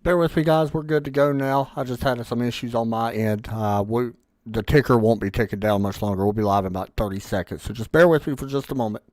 Bear with me, guys. We're good to go now. I just had some issues on my end. The ticker won't be ticking down much longer. We'll be live in about 30 seconds. So just bear with me for just a moment.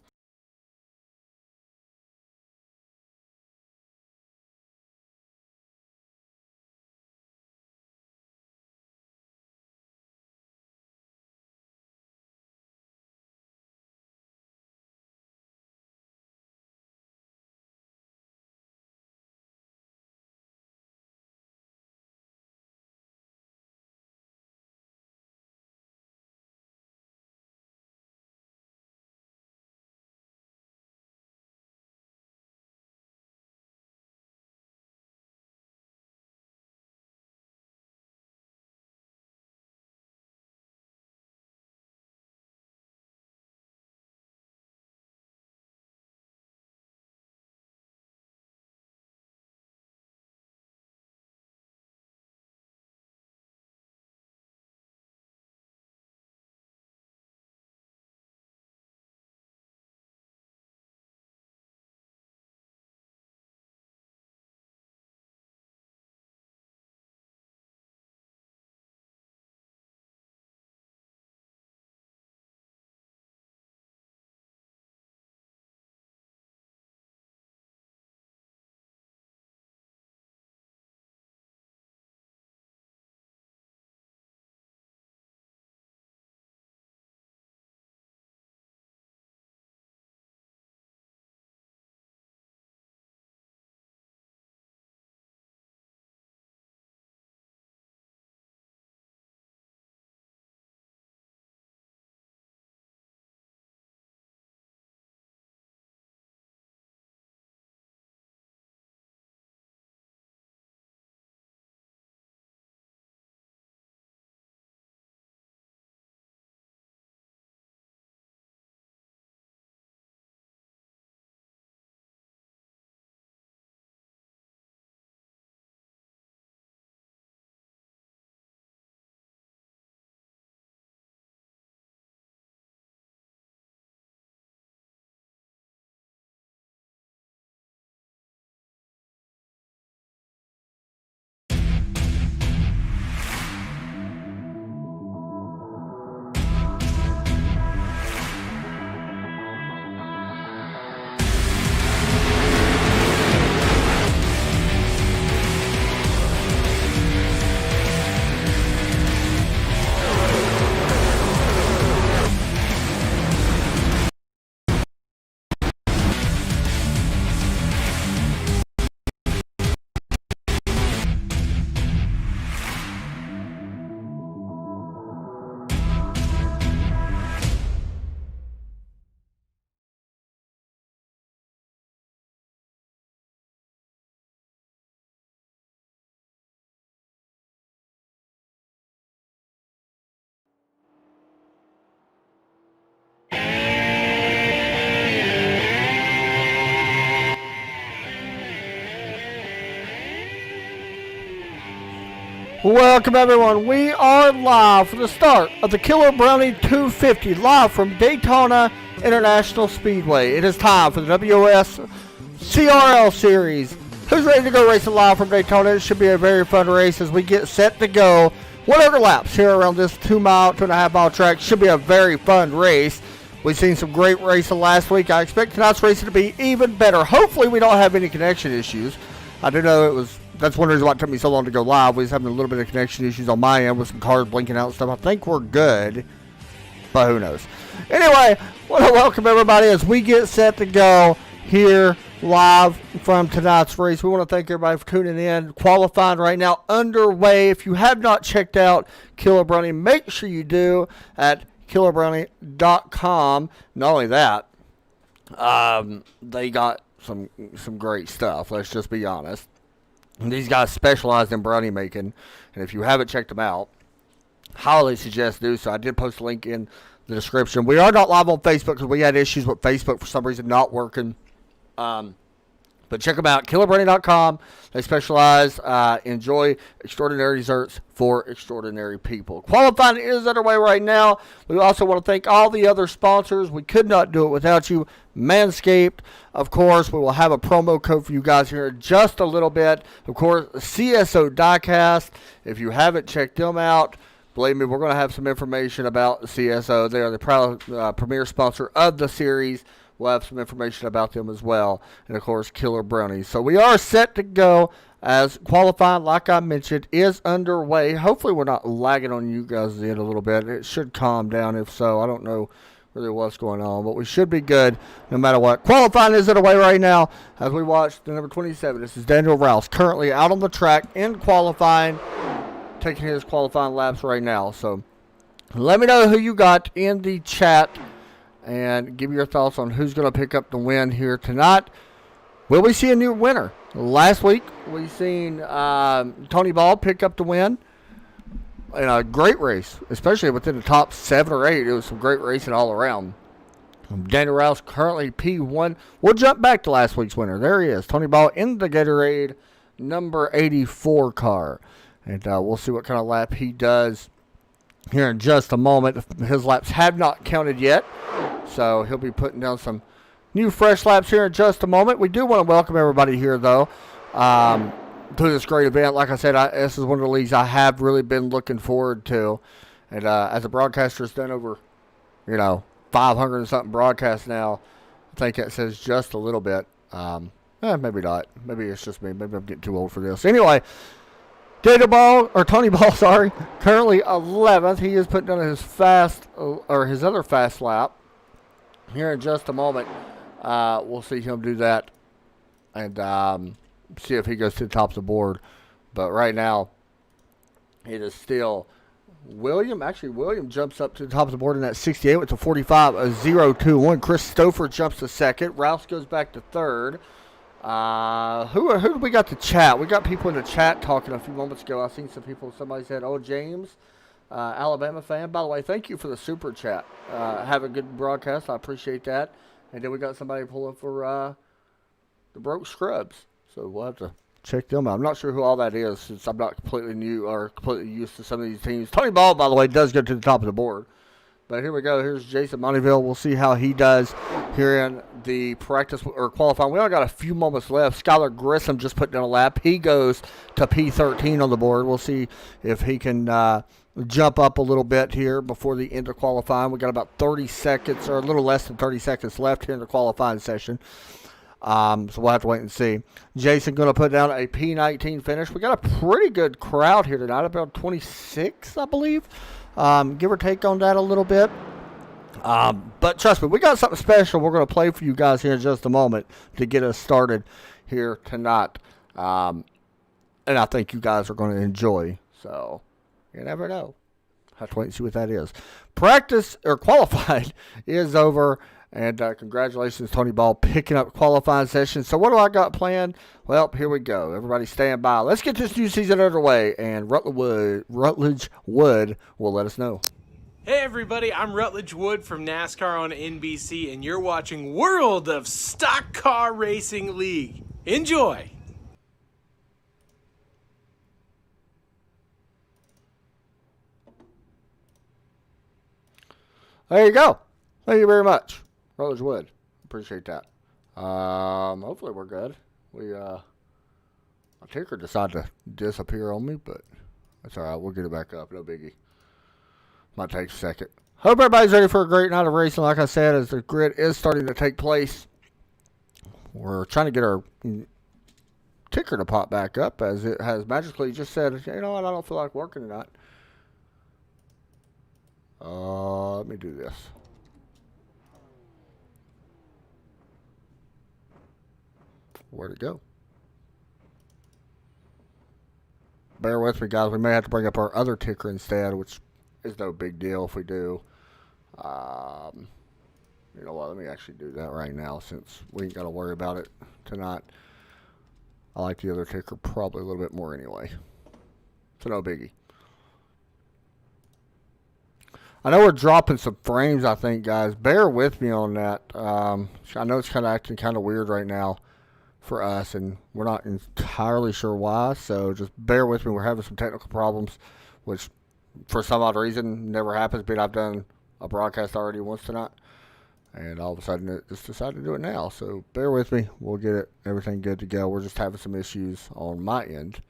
Welcome, everyone. We are live for the start of the Killer Brownie 250, live from Daytona International Speedway. It is time for the WOSCRL series. Who's ready to go racing live from Daytona? It should be a very fun race as we get set to go. 100 laps here around this 2.5 mile track. Should be a very fun race. We've seen some great racing last week. I expect tonight's racing to be even better. Hopefully we don't have any connection issues. I do know that's one reason why it took me so long to go live. We was having a little bit of connection issues on my end with some cars blinking out and stuff. I think we're good, but who knows. Anyway, I want to welcome everybody as we get set to go here live from tonight's race. We want to thank everybody for tuning in. Qualifying right now underway. If you have not checked out Killer Brownie, make sure you do at killerbrownie.com. Not only that, they got some great stuff. Let's just be honest. And these guys specialize in brownie making, and if you haven't checked them out, highly suggest do so. I did post a link in the description. We are not live on Facebook because we had issues with Facebook for some reason not working. But check them out, killerbrownie.com. They specialize, enjoy extraordinary desserts for extraordinary people. Qualifying is underway right now. We also want to thank all the other sponsors. We could not do it without you. Manscaped, of course, we will have a promo code for you guys here in just a little bit. Of course, CSO Die Cast. If you haven't checked them out, believe me, we're going to have some information about CSO. They are the proud premier sponsor of the series. We'll have some information about them as well. And, of course, Killer Brownie. So we are set to go as qualifying, like I mentioned, is underway. Hopefully we're not lagging on you guys' end a little bit. It should calm down. If so, I don't know really what's going on. But we should be good no matter what. Qualifying is underway right now as we watch the number 27. This is Daniel Rouse, currently out on the track in qualifying, taking his qualifying laps right now. So let me know who you got in the chat. And give me your thoughts on who's going to pick up the win here tonight. Will we see a new winner? Last week, we seen Tony Ball pick up the win in a great race, especially within the top 7 or 8. It was some great racing all around. Daniel Rouse currently P1. We'll jump back to last week's winner. There he is. Tony Ball in the Gatorade number 84 car. And we'll see what kind of lap he does here in just a moment. His laps have not counted yet, so he'll be putting down some new fresh laps here in just a moment. We do want to welcome everybody here, though, to this great event. Like I said, this is one of the leagues I have really been looking forward to. And as a broadcaster has done over, 500 and something broadcasts now, I think that says just a little bit. Maybe not. Maybe it's just me. Maybe I'm getting too old for this. Anyway, Tony Ball, sorry, currently 11th. He is putting down his other fast lap here in just a moment. We'll see him do that and see if he goes to the top of the board. But right now, it is still William. Actually, William jumps up to the top of the board in that 68 with the 45, a 0-2-1. Chris Stouffer jumps to second. Rouse goes back to third. Who do we got to chat? We got people in the chat talking a few moments ago. I seen some people. Somebody said, "Oh, James, Alabama fan." By the way, thank you for the super chat. Have a good broadcast. I appreciate that. And then we got somebody pulling for the Broke Scrubs. So we'll have to check them out. I'm not sure who all that is since I'm not completely new or completely used to some of these teams. Tony Ball, by the way, does go to the top of the board. But here we go. Here's Jason Montefiore. We'll see how he does here in the practice or qualifying. We only got a few moments left. Skylar Grissom just put down a lap. He goes to P13 on the board. We'll see if he can jump up a little bit here before the end of qualifying. We got about 30 seconds or a little less than 30 seconds left here in the qualifying session. So we'll have to wait and see. Jason going to put down a P19 finish. We got a pretty good crowd here tonight, about 26, I believe. Give or take on that a little bit. But trust me, we got something special we're going to play for you guys here in just a moment to get us started here tonight. And I think you guys are going to enjoy. So, you never know. Have to wait and see what that is. Practice, or qualified, is over. And congratulations, Tony Ball, picking up qualifying session. So what do I got planned? Well, here we go. Everybody stand by. Let's get this new season underway. And Rutledge Wood will let us know. Hey everybody, I'm Rutledge Wood from NASCAR on NBC, and you're watching World of Stock Car Racing League. Enjoy! There you go. Thank you very much. Rutledge Wood. Appreciate that. Hopefully we're good. My ticker decided to disappear on me, but that's all right. We'll get it back up. No biggie. Might take a second. Hope everybody's ready for a great night of racing. Like I said, as the grid is starting to take place, we're trying to get our ticker to pop back up as it has magically just said, you know what, I don't feel like working tonight. Let me do this. Where'd it go? Bear with me, guys. We may have to bring up our other ticker instead, which is no big deal if we do. You know what? Let me actually do that right now since we ain't got to worry about it tonight. I like the other ticker probably a little bit more anyway. So no biggie. I know we're dropping some frames, I think, guys. Bear with me on that. I know it's kind of acting kind of weird right now for us, and we're not entirely sure why, so just bear with me. We're having some technical problems, which for some odd reason never happens, but I've done a broadcast already once tonight, and all of a sudden it just decided to do it now, so bear with me. We'll get everything good to go. We're just having some issues on my end.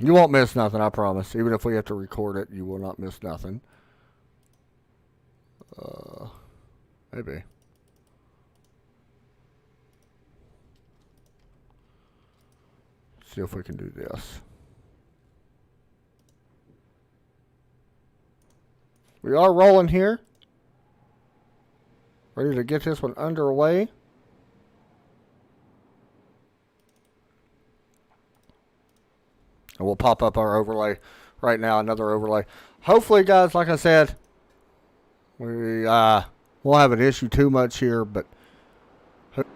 You won't miss nothing, I promise. Even if we have to record it, you will not miss nothing. Maybe. See if we can do this. We are rolling here. Ready to get this one underway. And we'll pop up our overlay right now, another overlay. Hopefully, guys, like I said, we won't have an issue too much here, but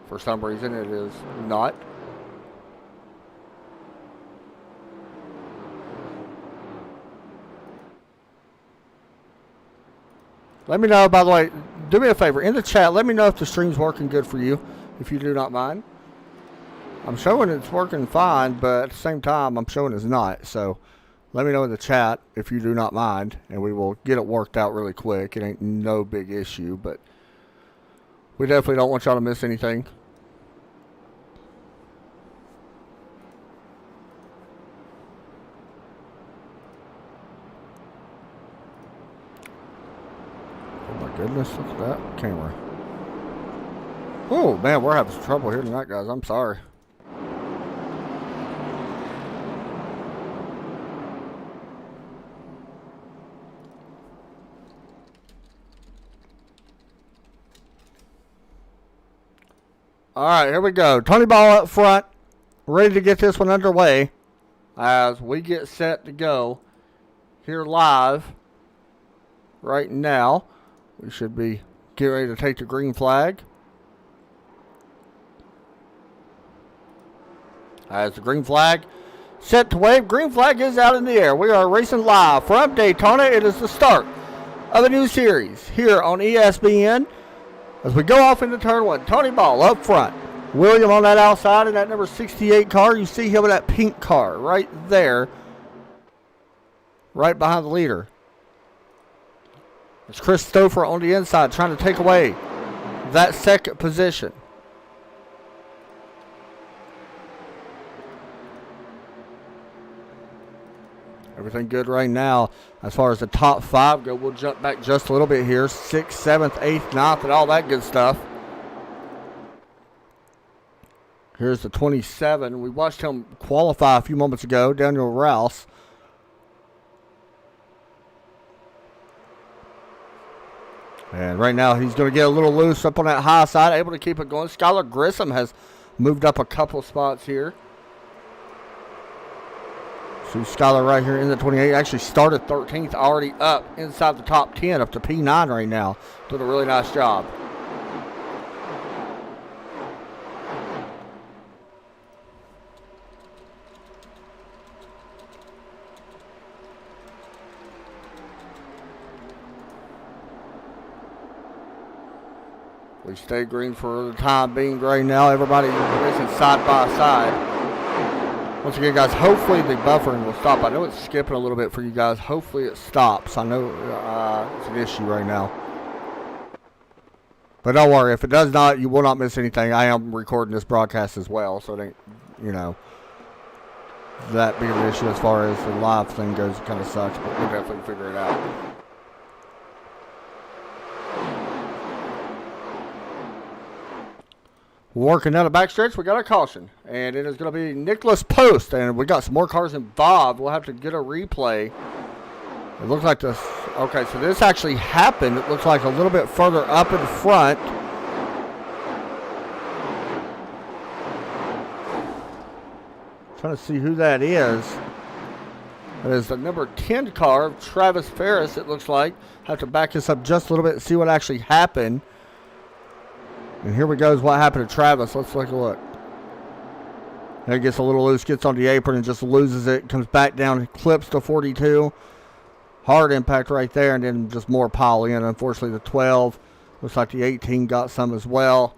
for some reason it is not. Let me know, by the way, do me a favor, in the chat, let me know if the stream's working good for you, if you do not mind. I'm showing it's working fine, but at the same time, I'm showing it's not. So let me know in the chat if you do not mind, and we will get it worked out really quick. It ain't no big issue, but we definitely don't want y'all to miss anything. Goodness, look at that camera. Oh, man, we're having some trouble here tonight, guys. I'm sorry. All right, here we go. Tony Ball up front. Ready to get this one underway as we get set to go here live right now. We should be getting ready to take the green flag. As the green flag set to wave, green flag is out in the air. We are racing live from Daytona. It is the start of a new series here on ESPN. As we go off into turn one, Tony Ball up front. William on that outside in that number 68 car. You see him in that pink car right there, right behind the leader. It's Chris Stouffer on the inside trying to take away that second position. Everything good right now as far as the top five go. We'll jump back just a little bit here. 6th, 7th, 8th, 9th, and all that good stuff. Here's the 27. We watched him qualify a few moments ago, Daniel Rouse. And right now he's going to get a little loose up on that high side, able to keep it going. Skylar Grissom has moved up a couple spots here. See Skylar right here in the 28. Actually started 13th, already up inside the top 10, up to P9 right now. Doing a really nice job. We stay green for the time being right now. Everybody racing side by side. Once again, guys, hopefully the buffering will stop. I know it's skipping a little bit for you guys. Hopefully it stops. I know it's an issue right now. But don't worry. If it does not, you will not miss anything. I am recording this broadcast as well, so it ain't, you know, that big of an issue as far as the live thing goes. It kind of sucks, but we'll definitely figure it out. Working down the backstretch, we got a caution, and it is going to be Nicholas Post, and we got some more cars involved. We'll have to get a replay. It looks like this. Okay, so this actually happened. It looks like a little bit further up in front. Trying to see who that is. That is the number 10 car of Travis Ferris, it looks like. Have to back this up just a little bit and see what actually happened. And here we go is what happened to Travis. Let's take a look. And it gets a little loose, gets on the apron and just loses it. Comes back down, clips to 42. Hard impact right there, and then just more pile in. Unfortunately, the 12. Looks like the 18 got some as well.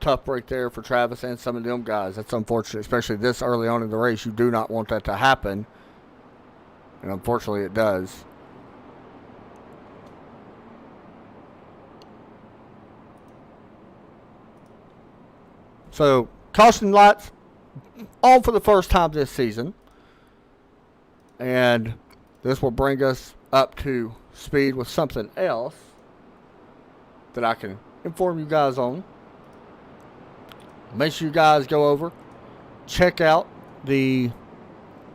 tough break there for Travis and some of them guys. That's unfortunate, especially this early on in the race. You do not want that to happen, and unfortunately it does. So, caution lights on for the first time this season. And this will bring us up to speed with something else that I can inform you guys on. Make sure you guys go over, check out the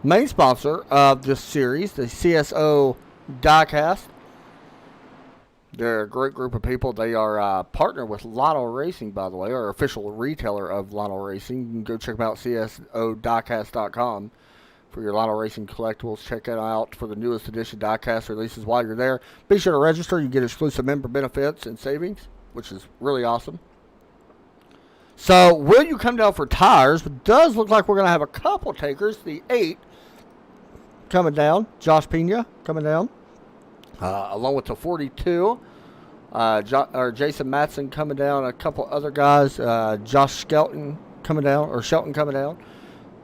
main sponsor of this series, the CSO Die Cast. They're a great group of people. They are partnered with Lotto Racing, by the way, or official retailer of Lotto Racing. You can go check them out, CSODiecast.com, for your Lotto Racing collectibles. Check it out for the newest edition diecast releases while you're there. Be sure to register. You get exclusive member benefits and savings, which is really awesome. So, will you come down for tires? It does look like we're going to have a couple takers. The 8 coming down. Josh Pena coming down. Along with the 42. Jason Matson coming down. A couple other guys. Josh Shelton coming down.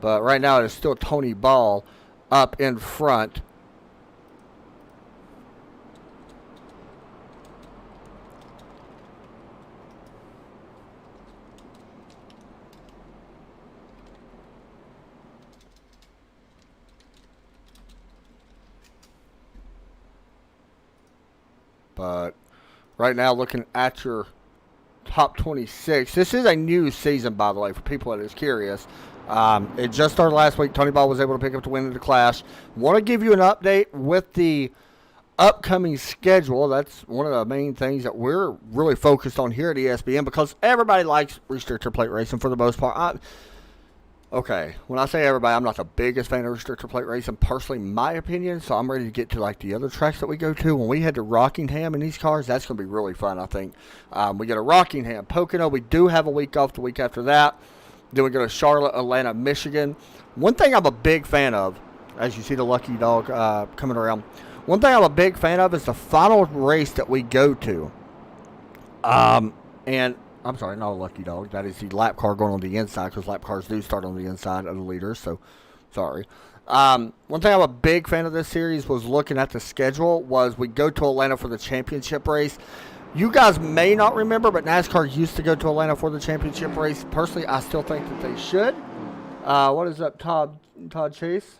But right now it is still Tony Ball up in front. But right now, looking at your top 26, this is a new season, by the way, for people that is curious. It just started last week. Tony Ball was able to pick up the win of the Clash. Want to give you an update with the upcoming schedule. That's one of the main things that we're really focused on here at ESPN, because everybody likes restrictor plate racing for the most part. Okay, when I say everybody, I'm not the biggest fan of restrictor plate racing, personally, in my opinion, so I'm ready to get to like the other tracks that we go to. When we head to Rockingham in these cars, that's going to be really fun, I think. We go to Rockingham, Pocono. We do have a week off the week after that. Then we go to Charlotte, Atlanta, Michigan. One thing I'm a big fan of, as you see the Lucky Dog coming around, one thing I'm a big fan of is the final race that we go to. And I'm sorry, not a Lucky Dog. That is the lap car going on the inside, because lap cars do start on the inside of the leaders, so sorry. One thing I'm a big fan of this series was looking at the schedule, was we go to Atlanta for the championship race. You guys may not remember, but NASCAR used to go to Atlanta for the championship race. Personally, I still think that they should. What is up, Todd Chase?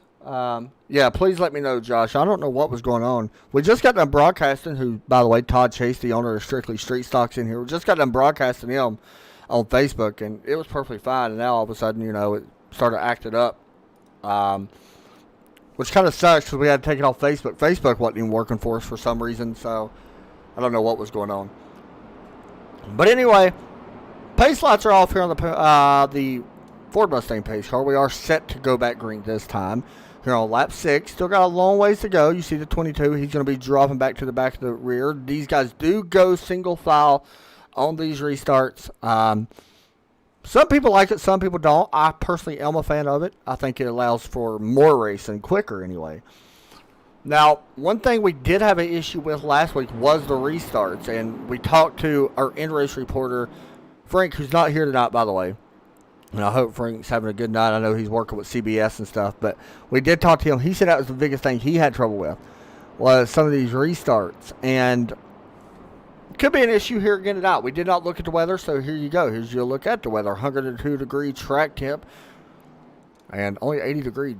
Yeah, please let me know, Josh. I don't know what was going on. We just got done broadcasting, who, by the way, Todd Chase, the owner of Strictly Street Stocks in here. We just got done broadcasting him on Facebook, and it was perfectly fine. And now all of a sudden, it started acting up, which kind of sucks, because we had to take it off Facebook. Facebook wasn't even working for us for some reason, so I don't know what was going on. But anyway, pace lights are off here on the Ford Mustang pace car. We are set to go back green this time. Here on lap 6. Still got a long ways to go. You see the 22. He's going to be dropping back to the back of the rear. These guys do go single file on these restarts. Some people like it. Some people don't. I personally am a fan of it. I think it allows for more racing, quicker anyway. Now, one thing we did have an issue with last week was the restarts. And we talked to our in-race reporter, Frank, who's not here tonight, by the way. And I hope Frank's having a good night. I know he's working with CBS and stuff, but we did talk to him. He said that was the biggest thing he had trouble with, was some of these restarts. And it could be an issue here getting it out. We did not look at the weather, so here you go. Here's your look at the weather. 102-degree track temp and only 80-degree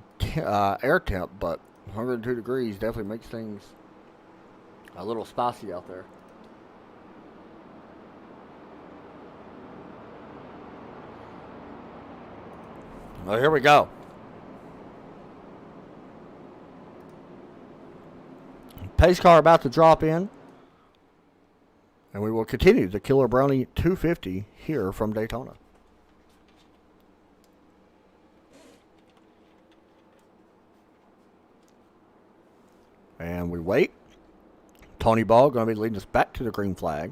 air temp, but 102 degrees definitely makes things a little spicy out there. Well, here we go. Pace car about to drop in. And we will continue the Killer Brownie 250 here from Daytona. And we wait. Tony Ball going to be leading us back to the green flag.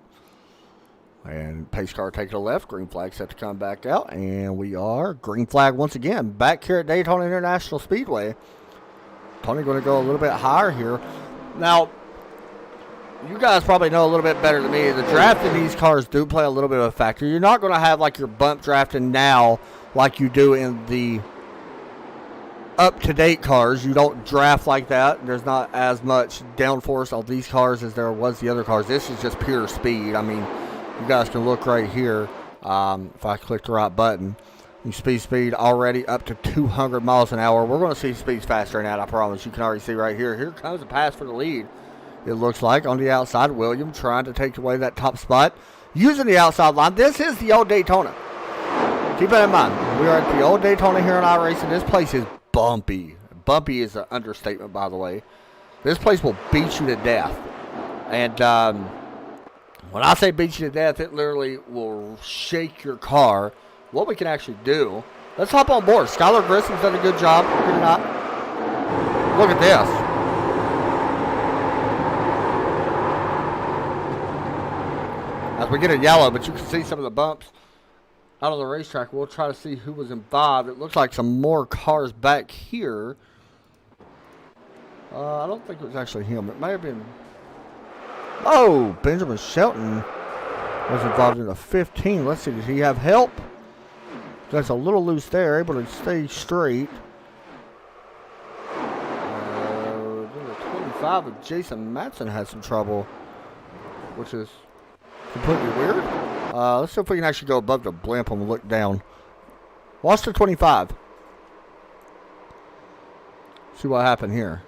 And pace car taking a left. Green flag set to come back out. And we are green flag once again. Back here at Daytona International Speedway. Tony going to go a little bit higher here. Now, you guys probably know a little bit better than me. The draft in these cars do play a little bit of a factor. You're not going to have like your bump drafting now like you do in the up-to-date cars. You don't draft like that. There's not as much downforce on these cars as there was the other cars. This is just pure speed. I mean, you guys can look right here. If I click the right button, you speed already up to 200 miles an hour. We're going to see speeds faster than that, I promise. You can already see right here. Here comes a pass for the lead. It looks like on the outside, William trying to take away that top spot using the outside line. This is the old Daytona. Keep that in mind. We are at the old Daytona here in iRacing. This place is bumpy. Bumpy is an understatement, by the way. This place will beat you to death. And when I say beat you to death, it literally will shake your car. What we can actually do, let's hop on board. Skylar Grissom's done a good job. Did not. Look at this. As we get a yellow, but you can see some of the bumps out of the racetrack. We'll try to see who was involved. It looks like some more cars back here. I don't think it was actually him. It may have been... Oh, Benjamin Shelton was involved in a 15. Let's see, did he have help? That's a little loose there, able to stay straight. The 25 of Jason Matson had some trouble, which is completely weird. Let's see if we can actually go above the blimp and look down. Watch the 25. See what happened here.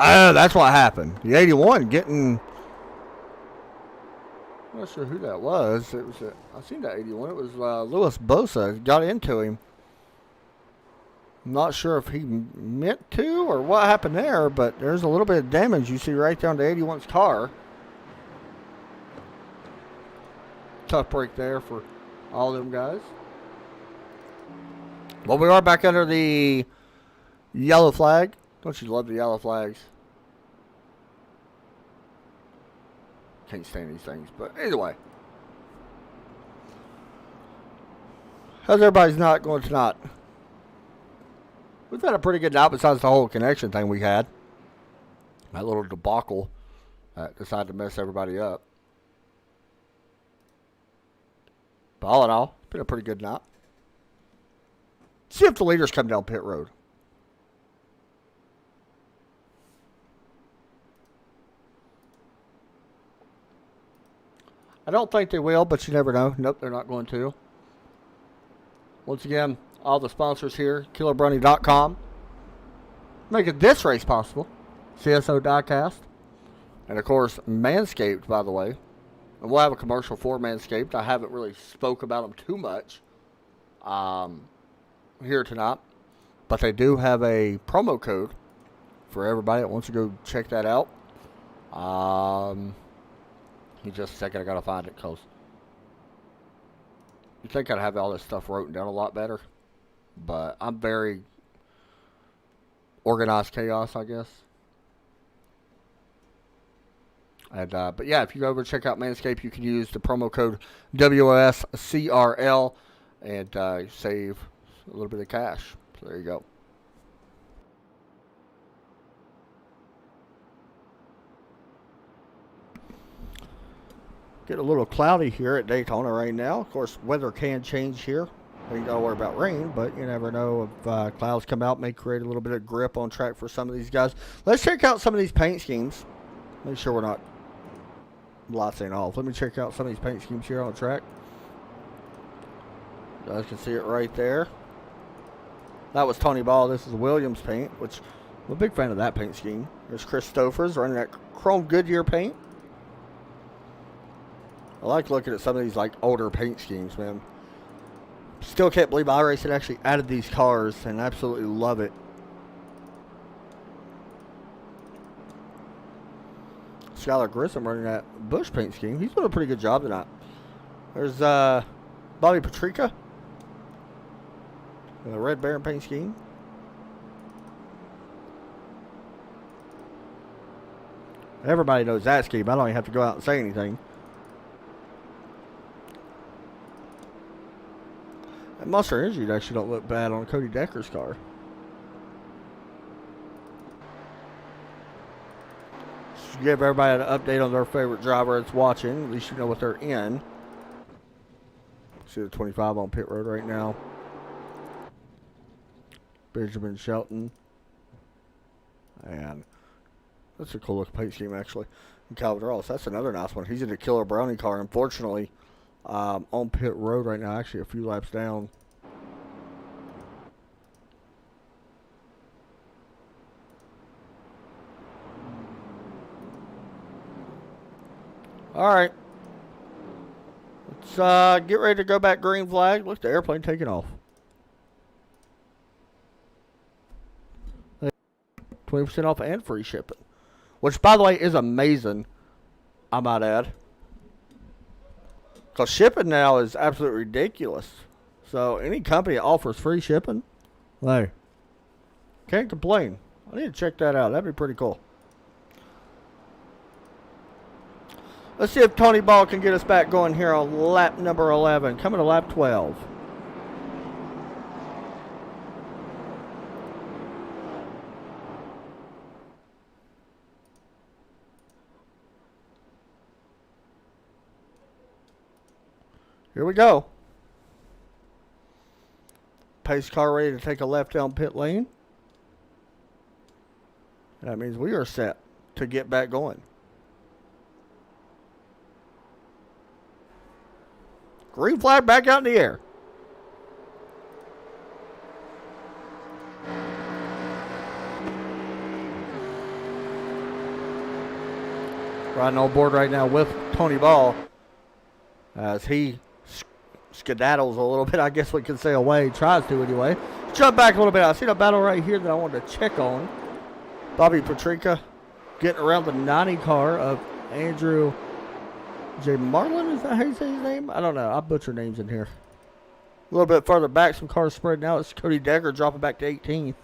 Oh, that's what happened. The 81 getting... I'm not sure who that was. It was I seen that 81. It was Louis Bosa. Got into him. I'm not sure if he meant to or what happened there, but there's a little bit of damage you see right down to 81's car. Tough break there for all of them guys. Well, we are back under the yellow flag. Don't you love the yellow flags? Can't stand these things, but anyway. How's everybody's night going tonight? We've had a pretty good night besides the whole connection thing we had. That little debacle decided to mess everybody up. But all in all, it's been a pretty good night. See if the leaders come down pit road. I don't think they will, but you never know. Nope, they're not going to. Once again, all the sponsors here, KillerBrownie.com, making this race possible. CSO Die Cast. And, of course, Manscaped, by the way. And we'll have a commercial for Manscaped. I haven't really spoke about them too much here tonight. But they do have a promo code for everybody that wants to go check that out. Give me just a second. I got to find it because you think I'd have all this stuff written down a lot better. But I'm very organized chaos, I guess. And but yeah, if you go over and check out Manscaped, you can use the promo code WOSCRL and save a little bit of cash. So there you go. Getting a little cloudy here at Daytona right now. Of course, weather can change here. We ain't got to worry about rain, but you never know if clouds come out, may create a little bit of grip on track for some of these guys. Let's check out some of these paint schemes. Make sure we're not lights ain't off. Let me check out some of these paint schemes here on the track. You guys can see it right there. That was Tony Ball. This is Williams paint, which I'm a big fan of that paint scheme. There's Chris Stouffer's running that chrome Goodyear paint. I like looking at some of these like older paint schemes, man. Still can't believe iRacing actually added these cars and absolutely love it. Skylar Grissom running that Bush paint scheme. He's doing a pretty good job tonight. There's Bobby Patrica. The Red Baron paint scheme. Everybody knows that scheme. I don't even have to go out and say anything. And Monster Energy actually don't look bad on Cody Decker's car. to give everybody an update on their favorite driver that's watching. At least you know what they're in. See the 25 on pit road right now. Benjamin Shelton. And that's a cool looking paint scheme, actually. And Calvin Ross, that's another nice one. He's in a killer Brownie car, unfortunately. On pit road right now, actually a few laps down. All right. Let's get ready to go back green flag. Look, the airplane taking off. 20% off and free shipping. Which, by the way, is amazing, I might add. Because shipping now is absolutely ridiculous. So, any company that offers free shipping, hey, can't complain. I need to check that out. That'd be pretty cool. Let's see if Tony Ball can get us back going here on lap number 11. Coming to lap 12. Here we go. Pace car ready to take a left down pit lane. That means we are set to get back going. Green flag back out in the air. Riding on board right now with Tony Ball as he skedaddles a little bit, I guess we can say away. Tries to anyway. Jump back a little bit. I see a battle right here that I wanted to check on. Bobby Petrika getting around the 90 car of Andrew J. Marlin, is that how you say his name? I don't know. I butcher names in here. A little bit further back, some cars spreading out. It's Cody Decker dropping back to 18th.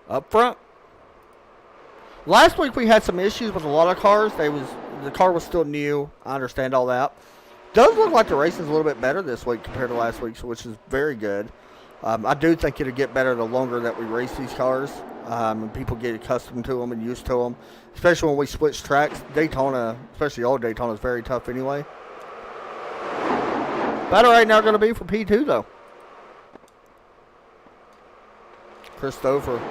Up front. Last week we had some issues with a lot of cars. The car was still new. I understand all that. Does look like the racing's a little bit better this week compared to last week, which is very good. I do think it'll get better the longer that we race these cars. And people get accustomed to them and used to them. Especially when we switch tracks. Daytona, especially old Daytona, is very tough anyway. Battle right now going to be for P2 though. Christopher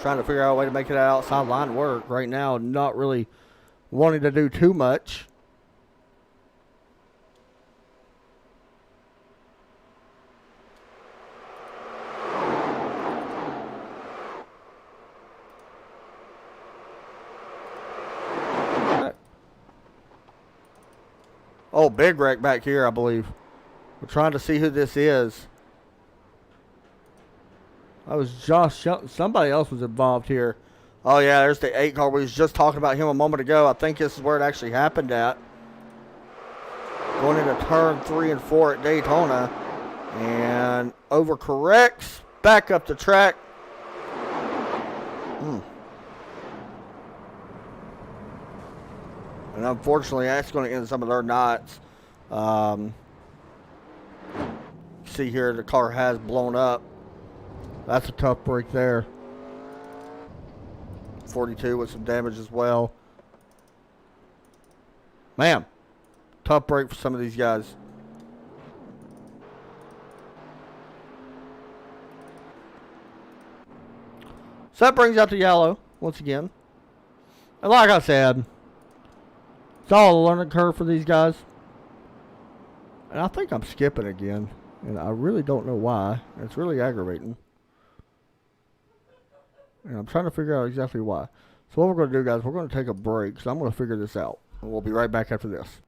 trying to figure out a way to make it outside line work. Right now, not really wanting to do too much. Oh, big wreck back here, I believe. We're trying to see who this is. That was Josh Shelton. Somebody else was involved here. Oh, yeah, there's the 8 car. We was just talking about him a moment ago. I think this is where it actually happened at. Going into turn 3 and 4 at Daytona. And overcorrects. Back up the track. And unfortunately, that's going to end some of their nights. See here, the car has blown up. That's a tough break there. 42 with some damage as well. Man, tough break for some of these guys. So that brings out the yellow once again. And like I said, it's all a learning curve for these guys. And I think I'm skipping again. And I really don't know why. It's really aggravating. And I'm trying to figure out exactly why. So what we're going to do, guys, we're going to take a break. So I'm going to figure this out. And we'll be right back after this.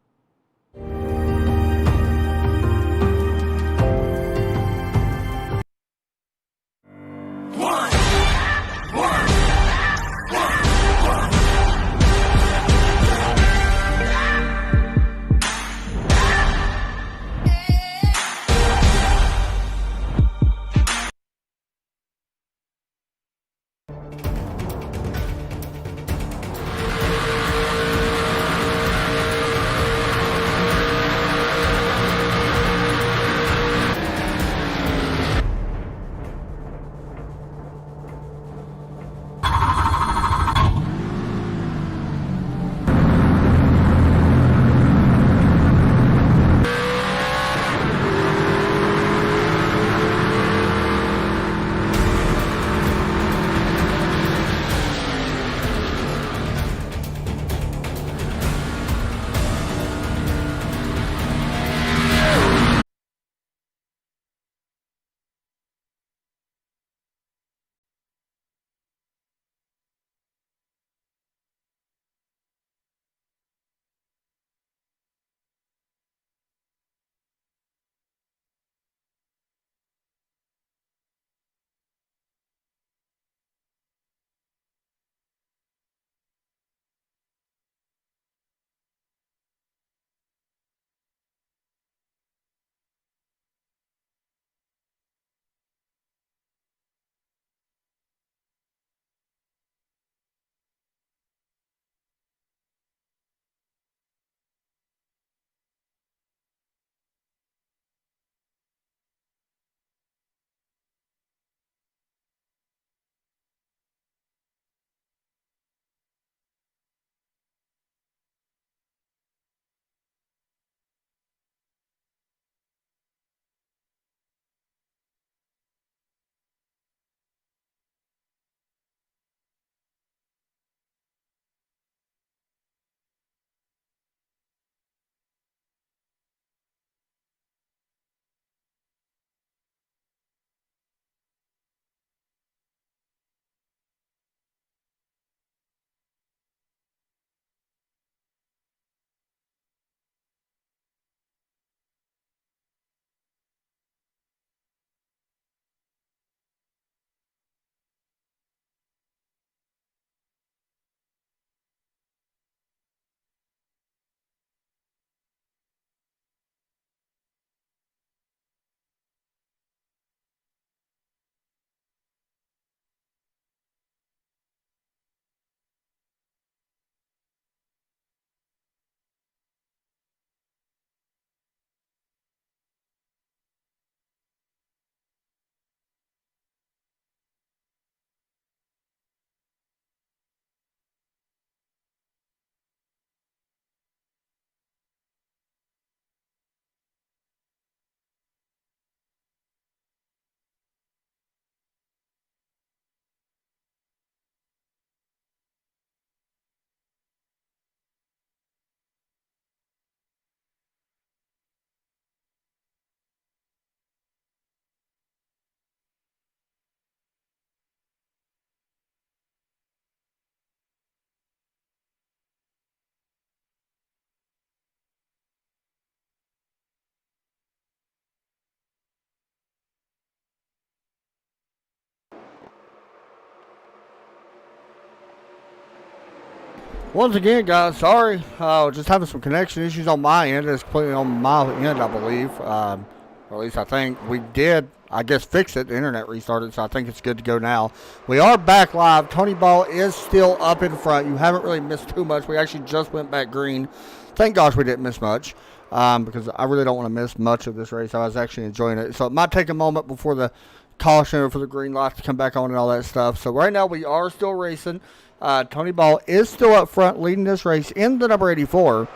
Once again, guys, sorry. Just having some connection issues on my end. It's completely on my end, I believe. Or at least I think we did, I guess, fix it. The internet restarted, so I think it's good to go now. We are back live. Tony Ball is still up in front. You haven't really missed too much. We actually just went back green. Thank gosh we didn't miss much, because I really don't want to miss much of this race. I was actually enjoying it. So it might take a moment before the caution or for the green light to come back on and all that stuff. So right now we are still racing. Tony Ball is still up front leading this race in the number 84.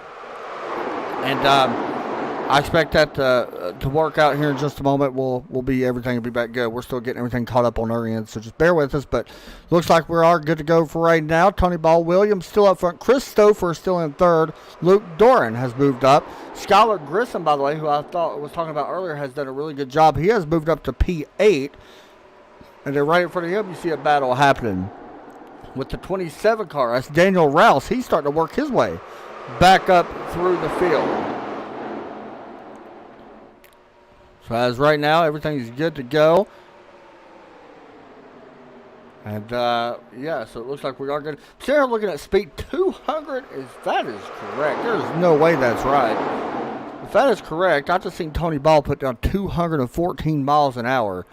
And I expect that to work out here in just a moment. Everything will be back good. We're still getting everything caught up on our end, so just bear with us. But looks like we are good to go for right now. Tony Ball, Williams still up front. Chris Stouffer is still in third. Luke Doran has moved up. Skylar Grissom, by the way, who I thought was talking about earlier, has done a really good job. He has moved up to P8. And then right in front of him, you see a battle happening with the 27 car. That's Daniel Rouse. He's starting to work his way back up through the field. So as right now, everything is good to go. And yeah, so it looks like we are good. So I'm looking at speed 200. That is correct. There's no way that's right. If that is correct, I just seen Tony Ball put down 214 miles an hour.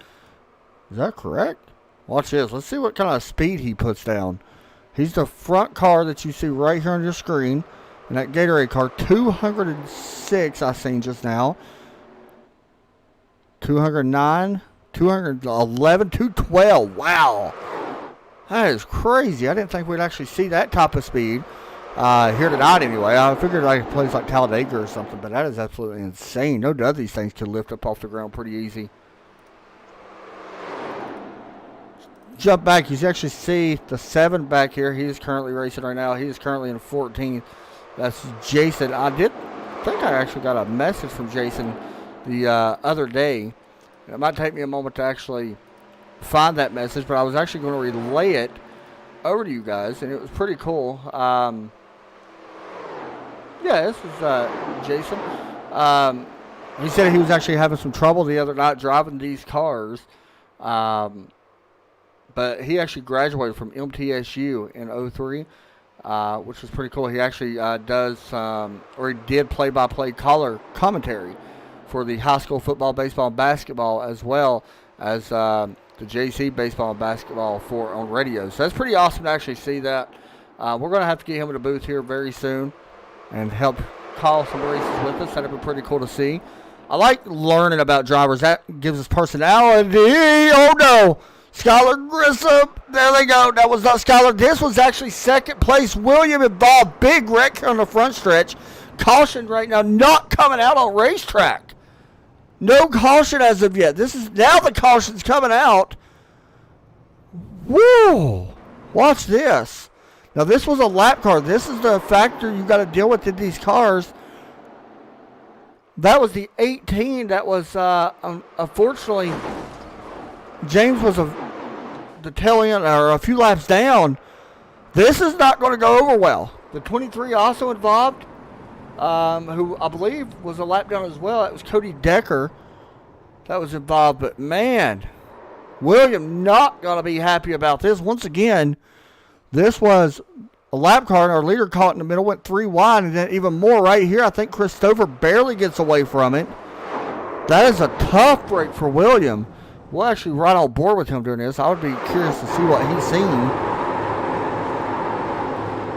Is that correct? Watch this. Let's see what kind of speed he puts down. He's the front car that you see right here on your screen. And that Gatorade car, 206 I seen just now. 209, 211, 212. Wow. That is crazy. I didn't think we'd actually see that type of speed here tonight anyway. I figured like a place like Talladega or something, but that is absolutely insane. No doubt these things can lift up off the ground pretty easy. Jump back, you actually see the 7 back here. He is currently racing right now. He is currently in 14th. That's Jason. I did think I actually got a message from Jason the other day. It might take me a moment to actually find that message, but I was actually going to relay it over to you guys, and it was pretty cool. Yeah, this is Jason. He said he was actually having some trouble the other night driving these cars. But he actually graduated from MTSU in 03, which was pretty cool. He actually he did play-by-play color commentary for the high school football, baseball, and basketball, as well as the JC baseball and basketball on radio. So that's pretty awesome to actually see that. We're going to have to get him in the booth here very soon and help call some races with us. That'd be pretty cool to see. I like learning about drivers. That gives us personality. Oh, no. Skylar Grissom. There they go. That was not Skylar. This was actually second place. William involved. Big wreck here on the front stretch. Caution right now not coming out on racetrack. No caution as of yet. This is now the caution's coming out. Whoa. Watch this. Now this was a lap car. This is the factor you got to deal with in these cars. That was the 18. That was unfortunately James was the tail end or a few laps down. This is not going to go over well. The 23 also involved, who I believe was a lap down as well. It was Cody Decker that was involved. But man, William not going to be happy about this. Once again, this was a lap car, and our leader caught in the middle, went 3 wide, and then even more right here. I think Chris Stouffer barely gets away from it. That is a tough break for William. We'll actually ride on board with him doing this. I would be curious to see what he's seen.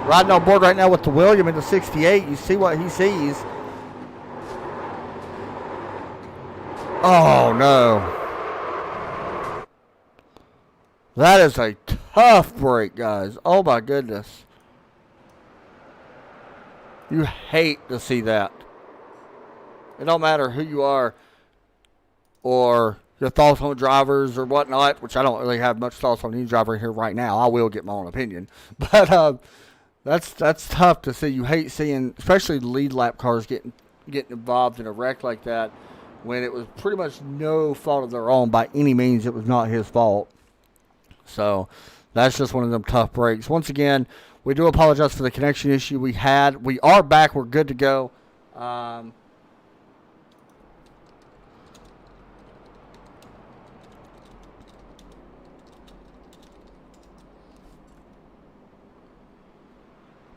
Riding on board right now with the William in the 68. You see what he sees. Oh, no. That is a tough break, guys. Oh, my goodness. You hate to see that. It don't matter who you are or your thoughts on drivers or whatnot, which I don't really have much thoughts on any driver here right now. I will get my own opinion. But that's tough to see. You hate seeing, especially the lead lap cars getting involved in a wreck like that when it was pretty much no fault of their own. By any means, it was not his fault. So that's just one of them tough breaks. Once again, we do apologize for the connection issue we had. We are back. We're good to go.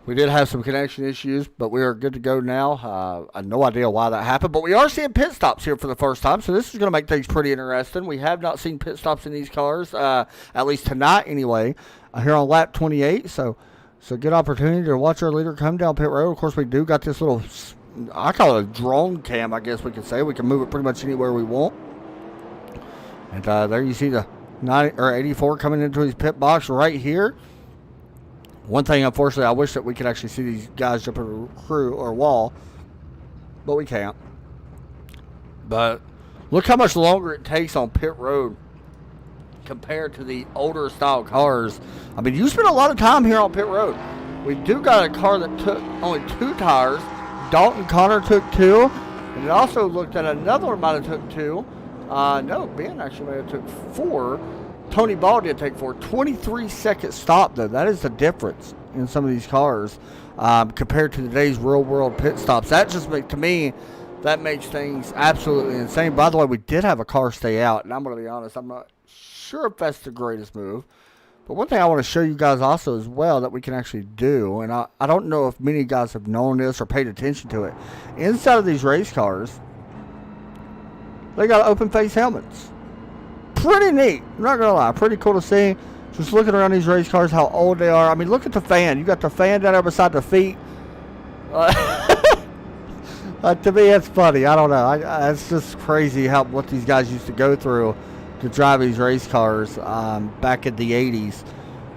We did have some connection issues, but we are good to go now. I have no idea why that happened, but we are seeing pit stops here for the first time, so this is going to make things pretty interesting. We have not seen pit stops in these cars, at least tonight anyway, here on lap 28, so good opportunity to watch our leader come down pit road. Of course, we do got this little, I call it a drone cam, I guess we could say. We can move it pretty much anywhere we want. And there you see the 84 coming into his pit box right here. One thing, unfortunately, I wish that we could actually see these guys jump into a crew or wall, but we can't. But look how much longer it takes on pit road compared to the older style cars. I mean, you spend a lot of time here on pit road. We do got a car that took only 2 tires. Dalton Connor took 2, and it also looked at another one might have took 2. No, Ben actually may have took 4. Tony Ball did take 4. 23-second stop, though. That is the difference in some of these cars compared to today's real-world pit stops. That just makes, to me, that makes things absolutely insane. By the way, we did have a car stay out, and I'm going to be honest, I'm not sure if that's the greatest move. But one thing I want to show you guys also as well that we can actually do, and I don't know if many guys have known this or paid attention to it. Inside of these race cars, they got open-face helmets. Pretty neat. I'm not going to lie. Pretty cool to see. Just looking around these race cars, how old they are. I mean, look at the fan. You got the fan down there beside the feet. To me, it's funny. I don't know. It's just crazy what these guys used to go through to drive these race cars back in the 80s.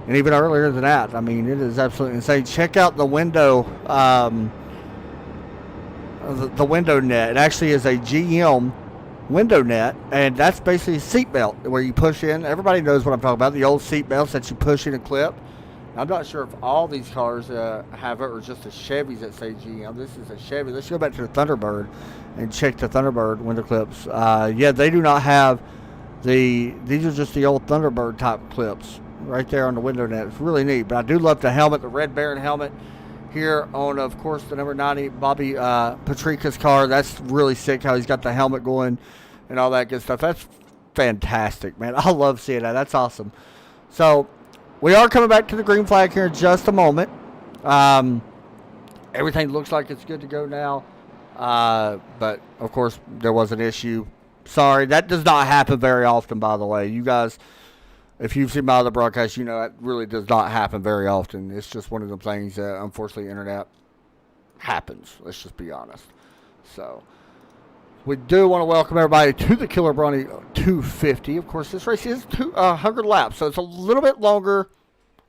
And even earlier than that. I mean, it is absolutely insane. Check out the window. The window net. It actually is a GM window net, and that's basically a seat belt where you push in. Everybody knows what I'm talking about, the old seat belts that you push in and clip. I'm not sure if all these cars have it or just the Chevys that say GM. This is a Chevy. Let's go back to the Thunderbird and check the Thunderbird window clips. Yeah, they do not have these are just the old Thunderbird type clips right there on the window net. It's really neat, but I do love the helmet, the Red Baron helmet here on, of course, the number 90 Bobby Patrica's car. That's really sick how he's got the helmet going and all that good stuff. That's fantastic, man. I love seeing that. That's awesome. So we are coming back to the green flag here in just a moment. Everything looks like it's good to go now. But, of course, there was an issue. Sorry, that does not happen very often, by the way. You guys, if you've seen my other broadcast, you know that really does not happen very often. It's just one of the things that, unfortunately, internet happens. Let's just be honest. So we do want to welcome everybody to the Killer Brownie 250. Of course, this race is 100 laps, so it's a little bit longer.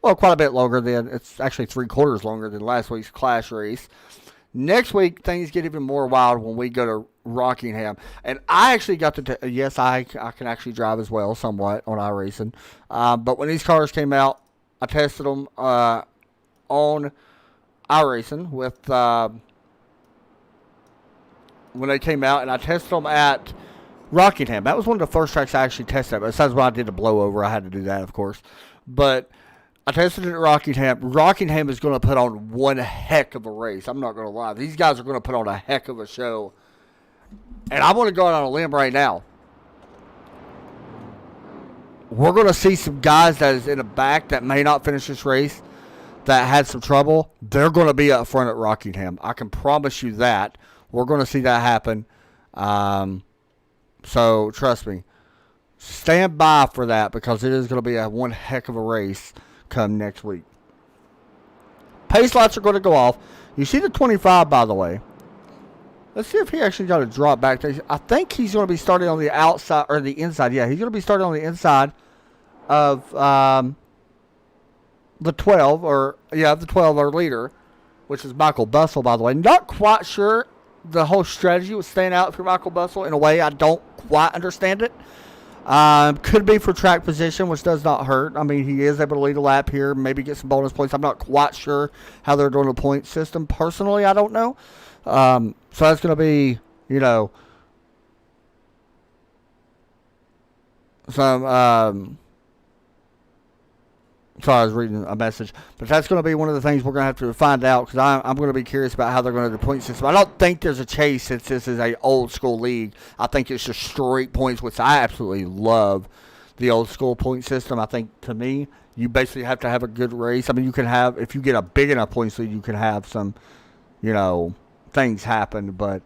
Well, quite a bit longer than, it's actually 3/4 longer than last week's Clash race. Next week, things get even more wild when we go to Rockingham. And I actually got to, yes, I can actually drive as well, somewhat, on iRacing. But when these cars came out, I tested them on iRacing with, when they came out, and I tested them at Rockingham. That was one of the first tracks I actually tested at. Besides when I did the blowover, I had to do that, of course. But I tested it at Rockingham. Rockingham is going to put on one heck of a race. I'm not going to lie. These guys are going to put on a heck of a show. And I want to go out on a limb right now. We're going to see some guys that is in the back that may not finish this race that had some trouble. They're going to be up front at Rockingham. I can promise you that. We're going to see that happen. So trust me. Stand by for that because it is going to be a one heck of a race come next week. Pace lights are going to go off. You see the 25, by the way. Let's see if he actually got a drop back. I think he's going to be starting on the outside or the inside. Yeah, he's going to be starting on the inside of the 12 or the 12 our leader, which is Michael Bustle, by the way. Not quite sure the whole strategy was staying out for Michael Bustle. In a way, I don't quite understand it. Could be for track position, which does not hurt. I mean, he is able to lead a lap here, maybe get some bonus points. I'm not quite sure how they're doing the point system. Personally, I don't know. So that's going to be, some, sorry, I was reading a message. But that's going to be one of the things we're going to have to find out because I'm going to be curious about how they're going to do the point system. I don't think there's a chase since this is a old school league. I think it's just straight points, which I absolutely love the old school point system. I think, to me, you basically have to have a good race. I mean, you can have, if you get a big enough points lead, you can have some, things happen. But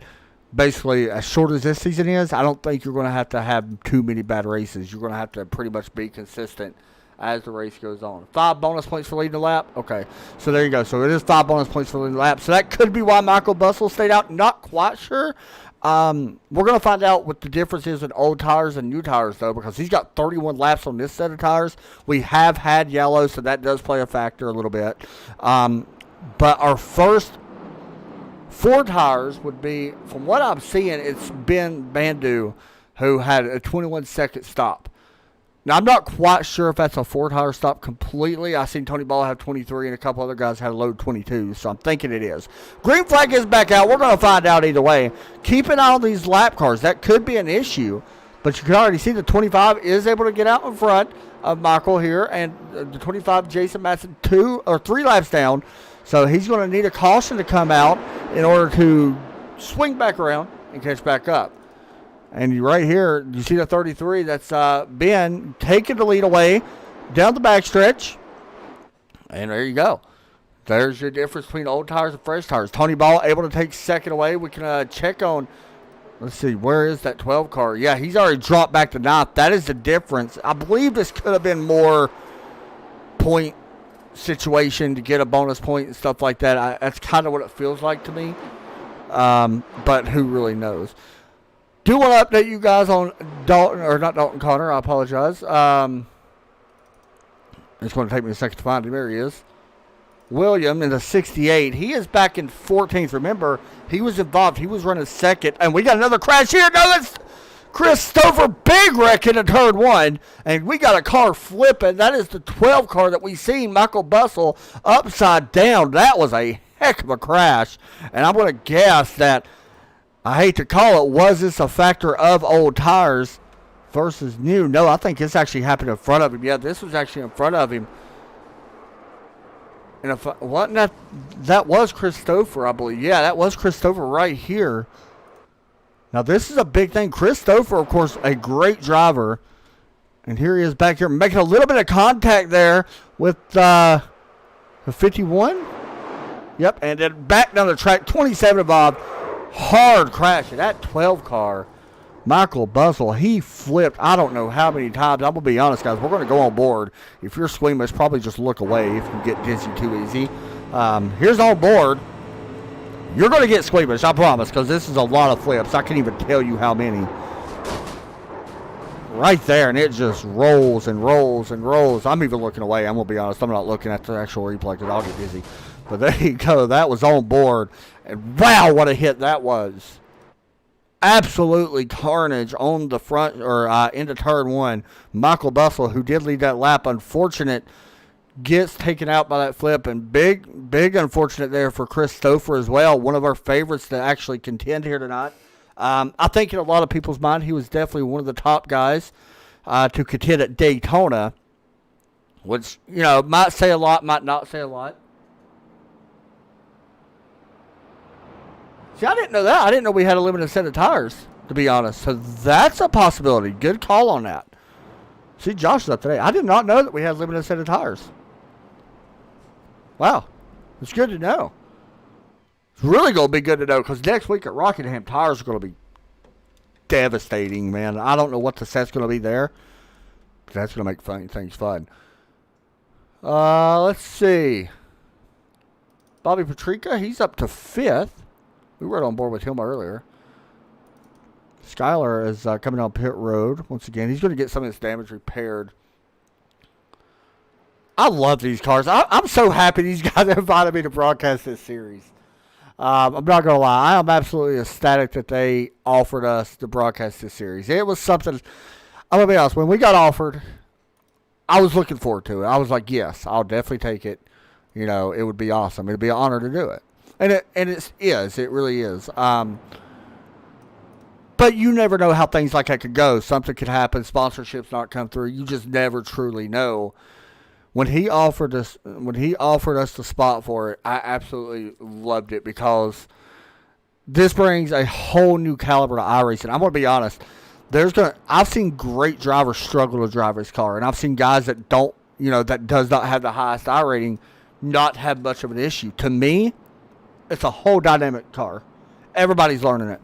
basically, as short as this season is, I don't think you're going to have too many bad races. You're going to have to pretty much be consistent as the race goes on. 5 bonus points for leading the lap. Okay, so there you go. So it is 5 bonus points for leading the lap. So that could be why Michael Bustle stayed out. Not quite sure. We're going to find out what the difference is in old tires and new tires, though, because he's got 31 laps on this set of tires. We have had yellow, so that does play a factor a little bit. But our first 4 tires would be, from what I'm seeing, it's Ben Bandu, who had a 21-second stop. Now, I'm not quite sure if that's a 4-tire stop completely. I've seen Tony Ball have 23, and a couple other guys had a load 22, so I'm thinking it is. Green flag is back out. We're going to find out either way. Keep an eye on these lap cars. That could be an issue, but you can already see the 25 is able to get out in front of Michael here, and the 25, Jason Matson, 2 or 3 laps down, so he's going to need a caution to come out in order to swing back around and catch back up. And right here, you see the 33, that's Ben taking the lead away down the backstretch. And there you go. There's your difference between old tires and fresh tires. Tony Ball able to take second away. We can check on, let's see, where is that 12 car? Yeah, he's already dropped back to 9th. That is the difference. I believe this could have been more point situation to get a bonus point and stuff like that. That's kind of what it feels like to me. But who really knows? Do want to update you guys on Dalton, or not Dalton Connor, I apologize. It's going to take me a second to find him. There he is. William in the 68. He is back in 14th. Remember, he was involved. He was running second. And we got another crash here. No, that's Christopher Big Wreck in turn 1. And we got a car flipping. That is the 12 car that we seen Michael Bustle upside down. That was a heck of a crash. And I'm going to guess that, I hate to call it, was this a factor of old tires versus new? No, I think this actually happened in front of him. Yeah, this was actually in front of him. And that was Christopher, I believe. Yeah, that was Christopher right here. Now, this is a big thing. Christopher, of course, a great driver. And here he is back here making a little bit of contact there with the 51. Yep, and then back down the track, 27 involved. Hard crash in that 12 car. Michael Bustle, he flipped I don't know how many times. I'm going to be honest, guys. We're going to go on board. If you're squeamish, probably just look away if you get dizzy too easy. Here's on board. You're going to get squeamish, I promise, because this is a lot of flips. I can't even tell you how many. Right there, and it just rolls and rolls and rolls. I'm even looking away. I'm going to be honest. I'm not looking at the actual replay because I'll get dizzy. But there you go. That was on board. And wow, what a hit that was. Absolutely carnage on the front, or into turn 1. Michael Bustle, who did lead that lap, unfortunate, gets taken out by that flip. And big unfortunate there for Christopher as well. One of our favorites to actually contend here tonight. I think in a lot of people's mind, he was definitely one of the top guys to contend at Daytona. Which, might say a lot, might not say a lot. See, I didn't know that. I didn't know we had a limited set of tires, to be honest. So that's a possibility. Good call on that. See, Josh is up today. I did not know that we had a limited set of tires. Wow. It's good to know. It's really going to be good to know because next week at Rockingham, tires are going to be devastating, man. I don't know what the set's going to be there, but that's going to make things fun. Let's see. Bobby Patrica, he's up to 5th. We were on board with him earlier. Skyler is coming down pit road once again. He's going to get some of this damage repaired. I love these cars. I'm so happy these guys invited me to broadcast this series. I'm not going to lie. I am absolutely ecstatic that they offered us to broadcast this series. It was something, I'm going to be honest, when we got offered, I was looking forward to it. I was like, yes, I'll definitely take it. It would be awesome. It would be an honor to do it. And it really is. But you never know how things like that could go. Something could happen. Sponsorships not come through. You just never truly know. When he offered us the spot for it, I absolutely loved it because this brings a whole new caliber to iRacing. I'm going to be honest. I've seen great drivers struggle to drive his car, and I've seen guys that don't, that does not have the highest I rating, not have much of an issue. To me, it's a whole dynamic car. Everybody's learning it.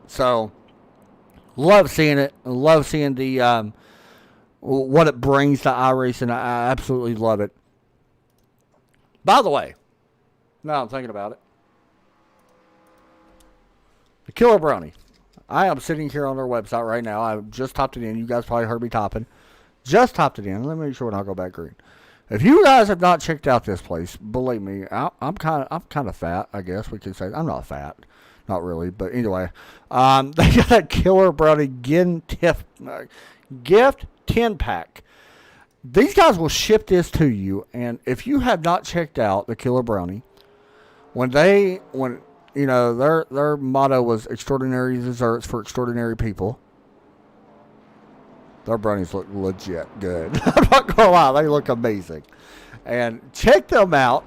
So, love seeing it. Love seeing the what it brings to iRacing. I absolutely love it. By the way, now I'm thinking about it. The Killer Brownie. I am sitting here on their website right now. I just typed it in. You guys probably heard me typing. Just typed it in. Let me make sure when I go back green. If you guys have not checked out this place, believe me, I'm kind of fat. I guess we could say I'm not fat, not really, but anyway, they got a Killer Brownie gift 10-pack. These guys will ship this to you, and if you have not checked out the Killer Brownie, when their motto was extraordinary desserts for extraordinary people. Their brownies look legit good. I'm not going to lie. They look amazing. And check them out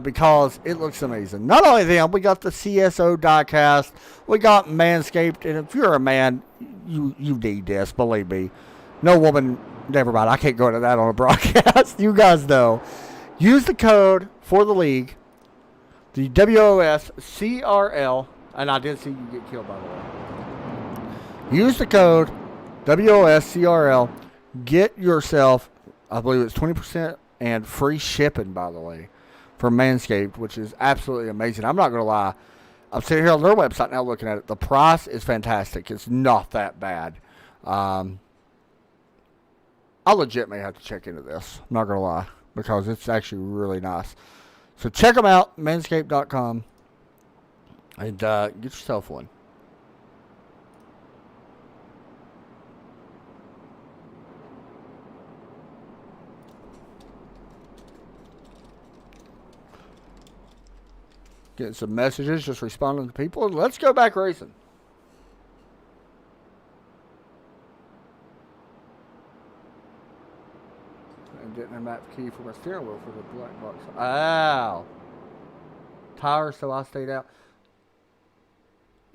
because it looks amazing. Not only them, we got the CSO Die Cast. We got Manscaped. And if you're a man, you need this. Believe me. No woman, never mind. I can't go into that on a broadcast. You guys know. Use the code for the league. The WOSCRL. And I did see you get killed, by the way. Use the code WOSCRL. Get yourself, I believe it's 20% and free shipping, by the way, from Manscaped, which is absolutely amazing. I'm not going to lie. I'm sitting here on their website now looking at it. The price is fantastic. It's not that bad. I legit may have to check into this. I'm not going to lie, because it's actually really nice. So check them out, manscaped.com, and get yourself one. Getting some messages, just responding to people. Let's go back racing. And getting a map key for my steering wheel for the black box. Ow. Tire, so I stayed out.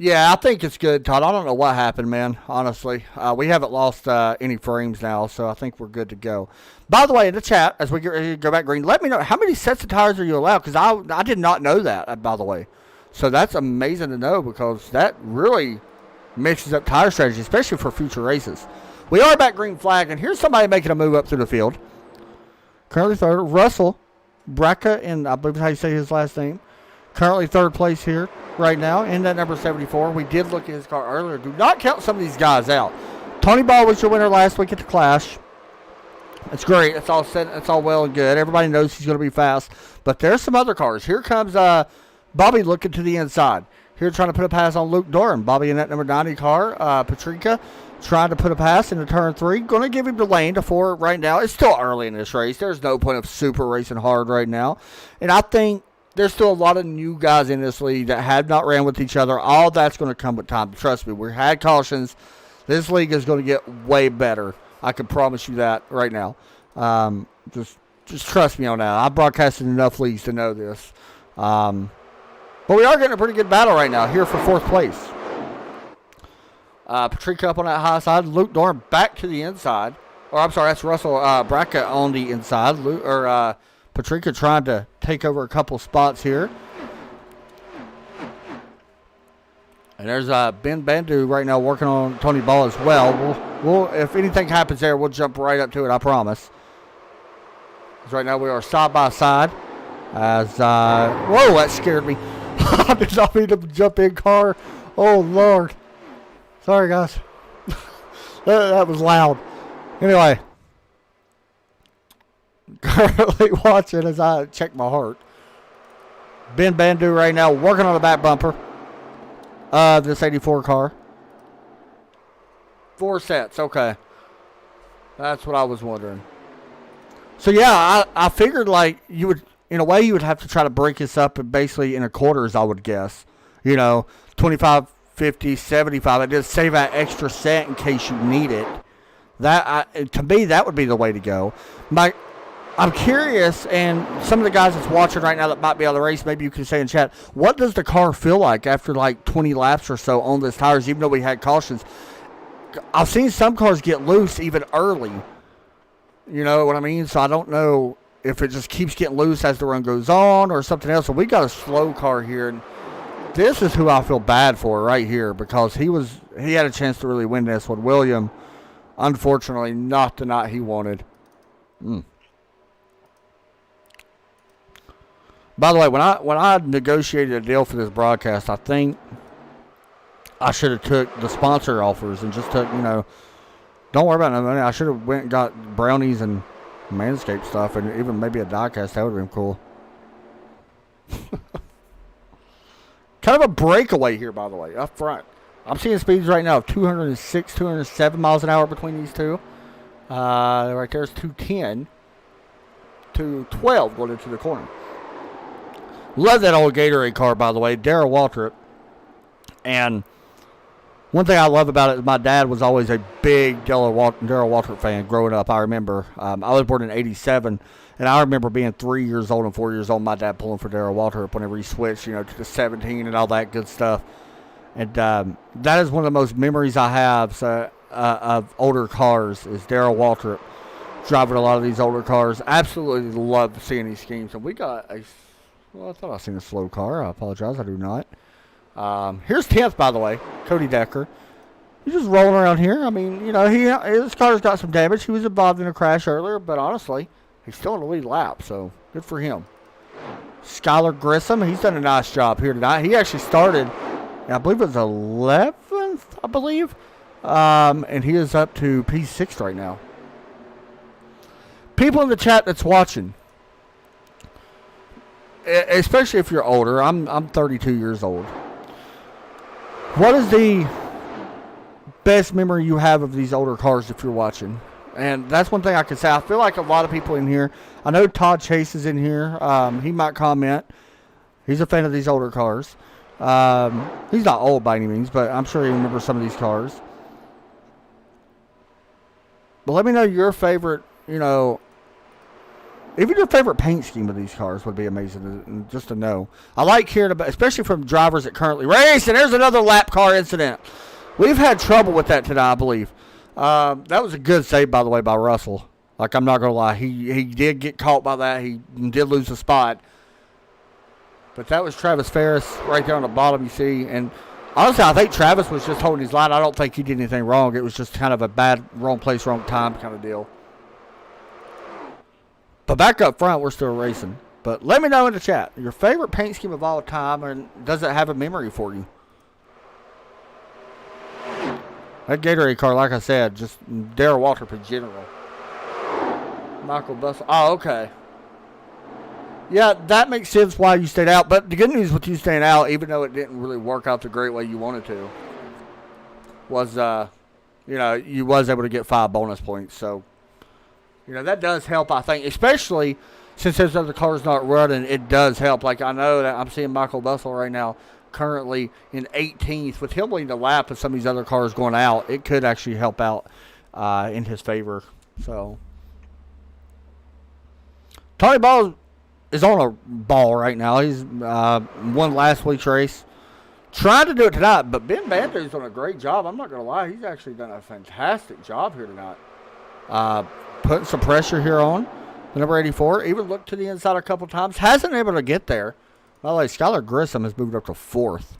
Yeah, I think it's good, Todd. I don't know what happened, man, honestly. We haven't lost any frames now, so I think we're good to go. By the way, in the chat, as we get ready to go back green, let me know how many sets of tires are you allowed, because I did not know that, by the way. So that's amazing to know, because that really mixes up tire strategy, especially for future races. We are back green flag, and here's somebody making a move up through the field. Currently third, Russell Bracca, and I believe that's how you say his last name. Currently third place here right now in that number 74. We did look at his car earlier. Do not count some of these guys out. Tony Ball was your winner last week at the Clash. It's great. It's all set. It's all well and good. Everybody knows he's going to be fast. But there's some other cars. Here comes Bobby looking to the inside. Here trying to put a pass on Luke Doran. Bobby in that number 90 car. Patrica trying to put a pass into turn 3. Going to give him the lane to 4 right now. It's still early in this race. There's no point of super racing hard right now. And I think there's still a lot of new guys in this league that have not ran with each other. All that's going to come with time. Trust me, we had cautions. This league is going to get way better. I can promise you that right now. Just trust me on that. I've broadcasted enough leagues to know this. But we are getting a pretty good battle right now here for 4th place. Patrick up on that high side. Luke Dorn back to the inside. Or I'm sorry, that's Russell Bracca on the inside. Patrica trying to take over a couple spots here. And there's Ben Bandu right now working on Tony Ball as well. We'll if anything happens there, we'll jump right up to it, I promise. Right now we are side by side. As whoa, that scared me. I did not mean to jump in car. Oh Lord. Sorry guys. that was loud. Anyway. Currently watching as I check my heart. Ben Bandu right now working on the back bumper of this 84 car. 4 sets, okay. That's what I was wondering. So yeah, I figured like you would, in a way, you would have to try to break this up and basically in a quarters, I would guess. 25, 50, 75. I just save that extra set in case you need it. To me, that would be the way to go. I'm curious, and some of the guys that's watching right now that might be on the race, maybe you can say in chat, what does the car feel like after like 20 laps or so on those tires, even though we had cautions? I've seen some cars get loose even early. You know what I mean? So I don't know if it just keeps getting loose as the run goes on or something else. So we got a slow car here, and this is who I feel bad for right here because he had a chance to really win this one. William, unfortunately, not the night he wanted. By the way, when I negotiated a deal for this broadcast, I think I should have took the sponsor offers and just took, don't worry about no money. I should have went and got Brownies and Manscaped stuff and even maybe a die cast. That would have been cool. Kind of a breakaway here, by the way, up front. I'm seeing speeds right now of 206, 207 miles an hour between these two. Right there's 210, 212 going into the corner. Love that old Gatorade car, by the way. Darrell Waltrip. And one thing I love about it is my dad was always a big Darrell Waltrip fan growing up. I remember. I was born in 87, and I remember being 3 years old and 4 years old, my dad pulling for Darrell Waltrip whenever he switched, to the 17 and all that good stuff. And that is one of the most memories I have of older cars is Darrell Waltrip driving a lot of these older cars. Absolutely love seeing these schemes. And we got I thought I seen a slow car. I apologize. I do not. Here's 10th, by the way, Cody Decker. He's just rolling around here. I mean, his car's got some damage. He was involved in a crash earlier, but honestly, he's still in the lead lap, so good for him. Skylar Grissom, he's done a nice job here tonight. He actually started, I believe it was 11th, I believe, and he is up to P6 right now. People in the chat that's watching, especially if you're older, I'm 32 years old. What is the best memory you have of these older cars if you're watching? And that's one thing I can say. I feel like a lot of people in here, I know Todd Chase is in here. He might comment. He's a fan of these older cars. He's not old by any means, but I'm sure he remembers some of these cars. But let me know your favorite, even your favorite paint scheme of these cars would be amazing just to know. I like hearing about, especially from drivers that currently race. And there's another lap car incident. We've had trouble with that today, I believe. That was a good save, by the way, by Russell. Like, I'm not going to lie. He did get caught by that. He did lose the spot. But that was Travis Ferris right there on the bottom, you see. And honestly, I think Travis was just holding his line. I don't think he did anything wrong. It was just kind of a bad, wrong place, wrong time kind of deal. But back up front, we're still racing. But let me know in the chat, your favorite paint scheme of all time, and does it have a memory for you? That Gatorade car, like I said, just Darrell Waltrip in general. Michael Bussell. Oh, okay. Yeah, that makes sense why you stayed out. But the good news with you staying out, even though it didn't really work out the great way you wanted to, was, you was able to get 5 bonus points. So, that does help, I think, especially since those other cars not running. It does help. Like, I know that I'm seeing Michael Bussell right now currently in 18th. With him leading the lap of some of these other cars going out, it could actually help out in his favor. So, Tony Ball is on a ball right now. He's won last week's race. Trying to do it tonight, but Ben Banter's done a great job. I'm not going to lie. He's actually done a fantastic job here tonight. Putting some pressure here on the number 84. Even looked to the inside a couple times. Hasn't been able to get there. By the way, Skylar Grissom has moved up to 4th.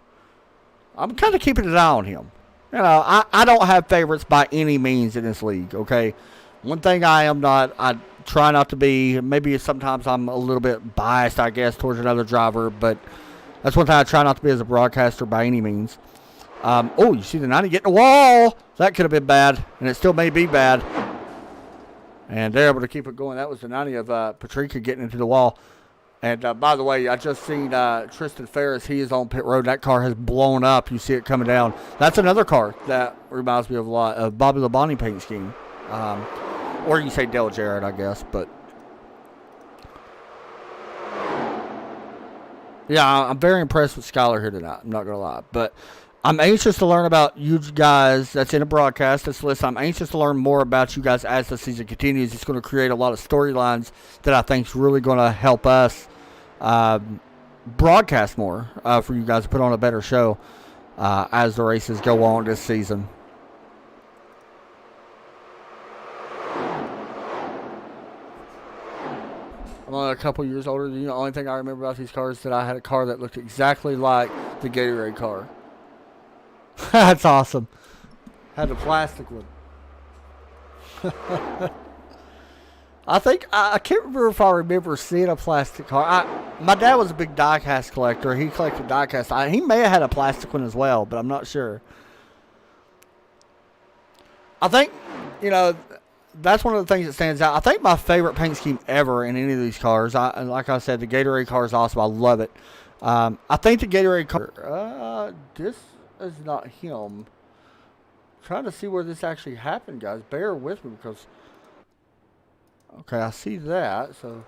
I'm kind of keeping an eye on him. I don't have favorites by any means in this league, okay? One thing I am not, I try not to be, maybe sometimes I'm a little bit biased, I guess, towards another driver, but that's one thing I try not to be as a broadcaster by any means. You see the 90 getting the wall. That could have been bad, and it still may be bad. And they're able to keep it going. That was the 90 of Patrica getting into the wall. And, by the way, I just seen Tristan Ferris. He is on pit road. That car has blown up. You see it coming down. That's another car that reminds me of a lot of Bobby Labonte paint scheme. Or you say Dale Jarrett, I guess. But, yeah, I'm very impressed with Skylar here tonight. I'm not going to lie. But I'm anxious to learn about you guys that's in a broadcast that's listening. I'm anxious to learn more about you guys as the season continues. It's going to create a lot of storylines that I think is really going to help us broadcast more for you guys to put on a better show as the races go on this season. I'm only a couple years older than you. The only thing I remember about these cars is that I had a car that looked exactly like the Gatorade car. That's awesome. Had a plastic one. I think I can't remember if I remember seeing a plastic car. My dad was a big die cast collector. He collected die cast. He may have had a plastic one as well, but I'm not sure. I think, that's one of the things that stands out. I think my favorite paint scheme ever in any of these cars, like I said, the Gatorade car is awesome. I love it. I think the Gatorade car, this is not him. I'm trying to see where this actually happened, guys. Bear with me because, okay, I see that. So,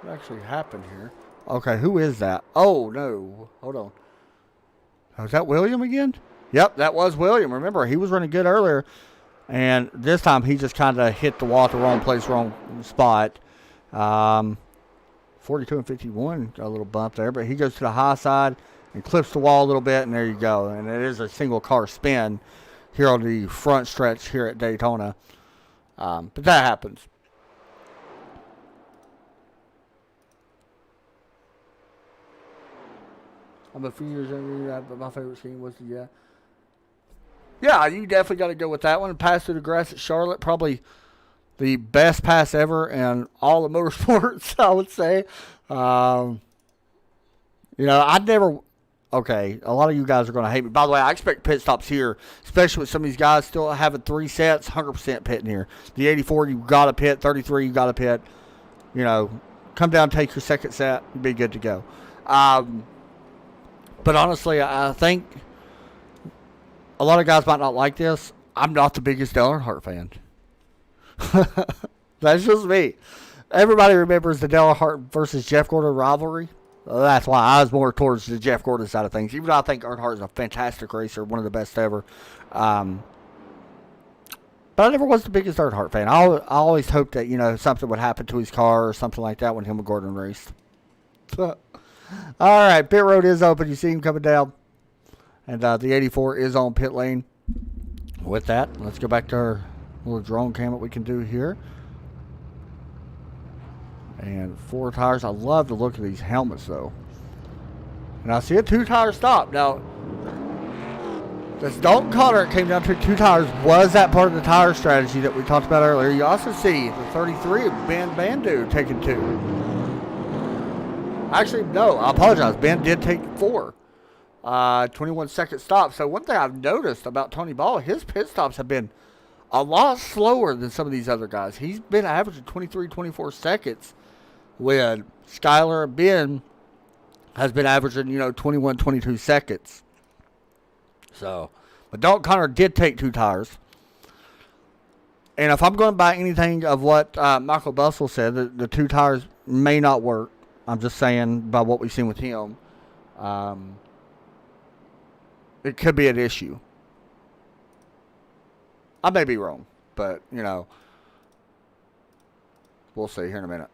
what actually happened here? Okay, who is that? Oh, no. Hold on. Oh, is that William again? Yep, that was William. Remember, he was running good earlier. And this time he just kind of hit the wall at the wrong place, wrong spot. 42 and 51, got a little bump there. But he goes to the high side and clips the wall a little bit, and there you go. And it is a single car spin here on the front stretch here at Daytona. But that happens. I'm a few years younger, but my favorite scheme was the, yeah, you definitely got to go with that one. Pass through the grass at Charlotte, probably the best pass ever in all of motorsports, I would say. I'd never... Okay, a lot of you guys are going to hate me. By the way, I expect pit stops here, especially with some of these guys still having 3 sets, 100% pitting here. The 84, you got to pit. 33, you got to pit. Come down, take your second set, you'll be good to go. But honestly, I think a lot of guys might not like this. I'm not the biggest Dale Earnhardt fan. That's just me. Everybody remembers the Dale Earnhardt versus Jeff Gordon rivalry. That's why I was more towards the Jeff Gordon side of things. Even though I think Earnhardt is a fantastic racer, one of the best ever. But I never was the biggest Earnhardt fan. I always hoped that, something would happen to his car or something like that when him and Gordon raced. All right, pit road is open. You see him coming down. And the 84 is on pit lane. With that, let's go back to our little drone cam that we can do here. And 4 tires. I love the look of these helmets, though. And I see a 2-tire stop. Now, this Dalton Connor came down to 2 tires. Was that part of the tire strategy that we talked about earlier? You also see the 33 of Ben Bandu taking 2. Actually, no, I apologize. Ben did take 4. 21-second stop. So one thing I've noticed about Tony Ball, his pit stops have been a lot slower than some of these other guys. He's been averaging 23, 24 seconds. When Skyler Ben has been averaging, 21, 22 seconds. So, but Dalton Connor did take 2 tires. And if I'm going to buy anything of what Michael Bussell said, the 2 tires may not work. I'm just saying by what we've seen with him. It could be an issue. I may be wrong, but, we'll see here in a minute.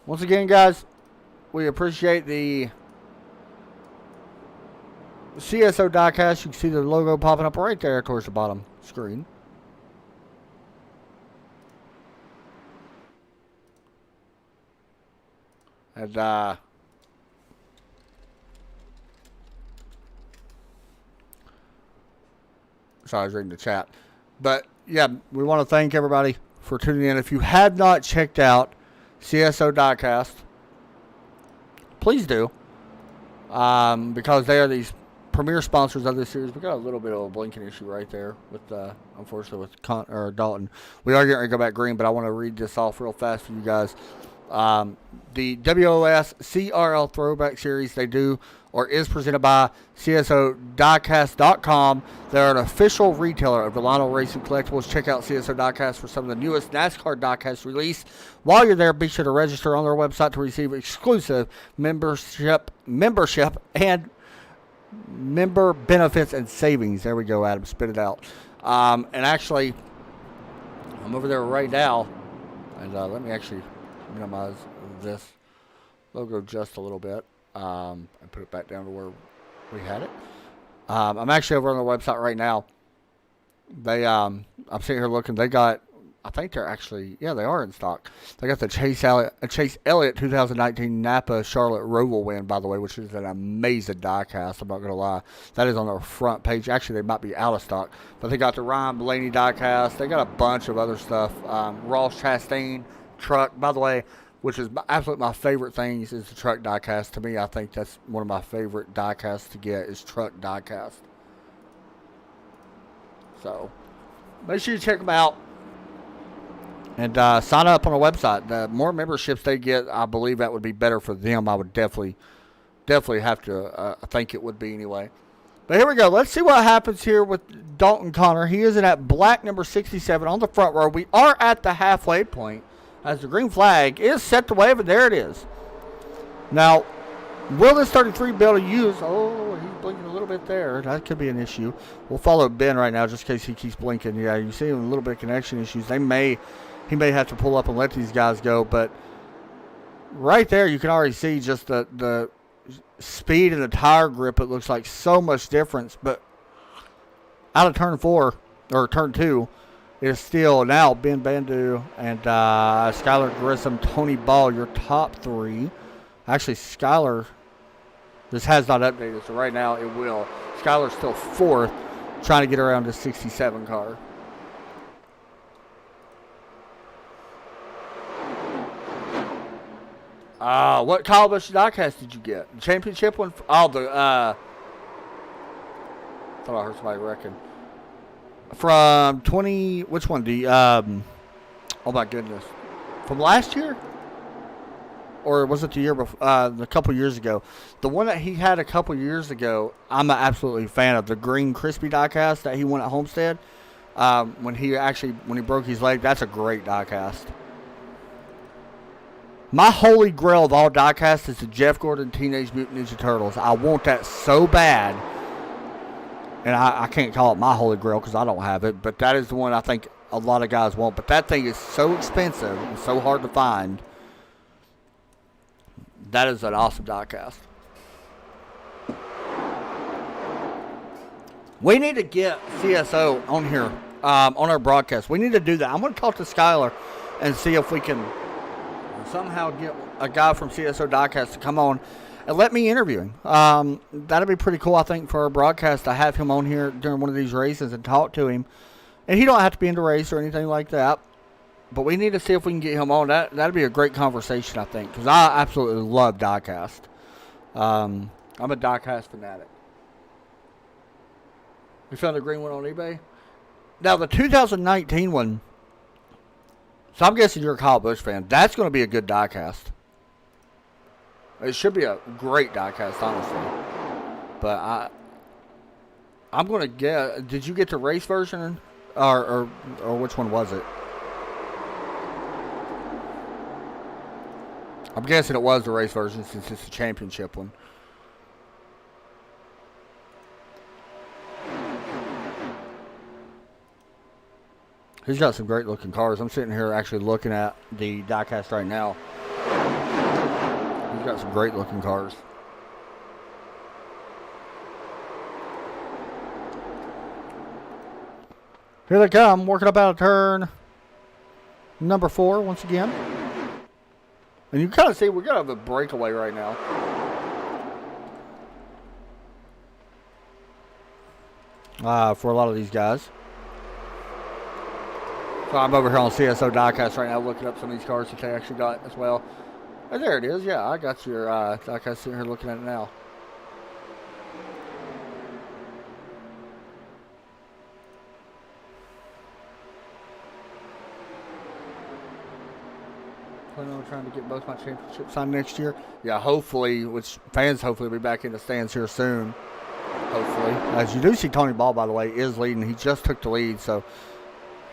Once again, guys, we appreciate the CSO Die Cast. You can see the logo popping up right there towards the bottom screen. And, sorry, I was reading the chat. But, yeah, we want to thank everybody for tuning in. If you have not checked out CSO Die Cast, please do. Because they are these premier sponsors of this series. We got a little bit of a blinking issue right there with, unfortunately, with Dalton. We are going to go back green, but I want to read this off real fast for you guys. The WOSCRL Throwback Series they do or is presented by CSO diecast.com. They're an official retailer of the Lionel Racing Collectibles. Check out CSO Diecast for some of the newest NASCAR diecasts released. While you're there, be sure to register on their website to receive exclusive membership and member benefits and savings. There we go, Adam. Spit it out. And actually, I'm over there right now. And let me actually minimize this logo just a little bit and put it back down to where we had it. I'm actually over on their website right now. They, I'm sitting here looking. They got, I think they're actually, yeah, they are in stock. They got the Chase Elliott 2019 Napa Charlotte Roval win, by the way, which is an amazing diecast. I'm not going to lie. That is on their front page. Actually, they might be out of stock. But they got the Ryan Blaney diecast. They got a bunch of other stuff. Ross Chastain truck, by the way, which is absolutely my favorite things is the truck diecast. To me, I think that's one of my favorite diecasts to get is truck diecast. So, make sure you check them out. And sign up on our website. The more memberships they get, I believe that would be better for them. I would definitely have to think it would be anyway. But here we go. Let's see what happens here with Dalton Connor. He is in at black number 67 on the front row. We are at the halfway point as the green flag is set to wave, and there it is. Now, will this 33 be able to use... Oh, he's blinking a little bit there. That could be an issue. We'll follow Ben right now just in case he keeps blinking. Yeah, you see him a little bit of connection issues. He may have to pull up and let these guys go, but right there you can already see just the speed and the tire grip. It looks like so much difference, but out of turn 4 or turn 2 is still now Ben Bandu and Skylar Grissom, Tony Ball, your top 3. Actually, Skylar, this has not updated, so right now it will. Skylar's still 4th, trying to get around the 67 car. What Kyle Busch diecast did you get? The championship one? Oh, thought I heard somebody reckon. From 20, which one? Oh my goodness. From last year? Or was it the year before? A couple years ago. The one that he had a couple years ago, I'm an absolutely fan of. The green crispy diecast that he won at Homestead. When he broke his leg, that's a great diecast. My holy grail of all diecasts is the Jeff Gordon Teenage Mutant Ninja Turtles. I want that so bad. And I can't call it my holy grail because I don't have it. But that is the one I think a lot of guys want. But that thing is so expensive and so hard to find. That is an awesome diecast. We need to get CSO on here, on our broadcast. We need to do that. I'm going to talk to Skylar and see if we can somehow get a guy from CSO Diecast to come on and let me interview him. That'd be pretty cool, I think, for our broadcast to have him on here during one of these races and talk to him. And he don't have to be in the race or anything like that. But we need to see if we can get him on. That'd be a great conversation, I think, because I absolutely love diecast. I'm a diecast fanatic. You found a green one on eBay? Now, the 2019 one, so I'm guessing you're a Kyle Busch fan. That's going to be a good diecast. It should be a great diecast, honestly. But I'm going to guess. Did you get the race version, or which one was it? I'm guessing it was the race version since it's the championship one. He's got some great looking cars. I'm sitting here actually looking at the diecast right now. He's got some great looking cars. Here they come, working up out of turn number 4 once again. And you kind of see we're going to have a breakaway right now. For a lot of these guys. So I'm over here on CSO Diecast right now looking up some of these cars that they actually got as well. And there it is. Yeah, I got your diecast sitting here looking at it now. planning on trying to get both my championships signed next year. Yeah, hopefully, which fans hopefully will be back in the stands here soon. Hopefully. As you do see, Tony Ball, by the way, is leading. He just took the lead, so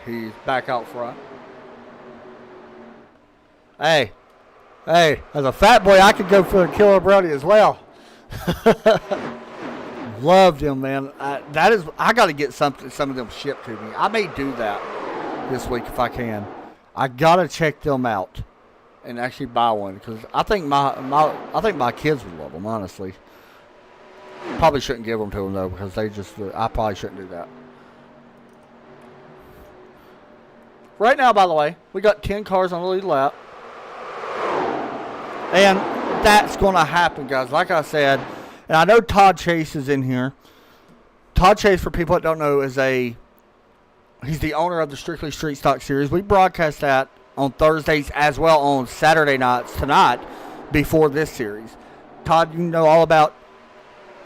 he's back out front. Hey, as a fat boy, I could go for a Killer Brownie as well. Loved him, man. I got to get some of them shipped to me. I may do that this week if I can. I got to check them out and actually buy one because I think my kids would love them, honestly. Probably shouldn't give them to them, though, because I probably shouldn't do that. Right now, by the way, we got 10 cars on the lead lap. And that's going to happen, guys. Like I said, and I know Todd Chase is in here. Todd Chase, for people that don't know, he's the owner of the Strictly Street Stock Series. We broadcast that on Thursdays as well on Saturday nights tonight before this series. Todd, you know all about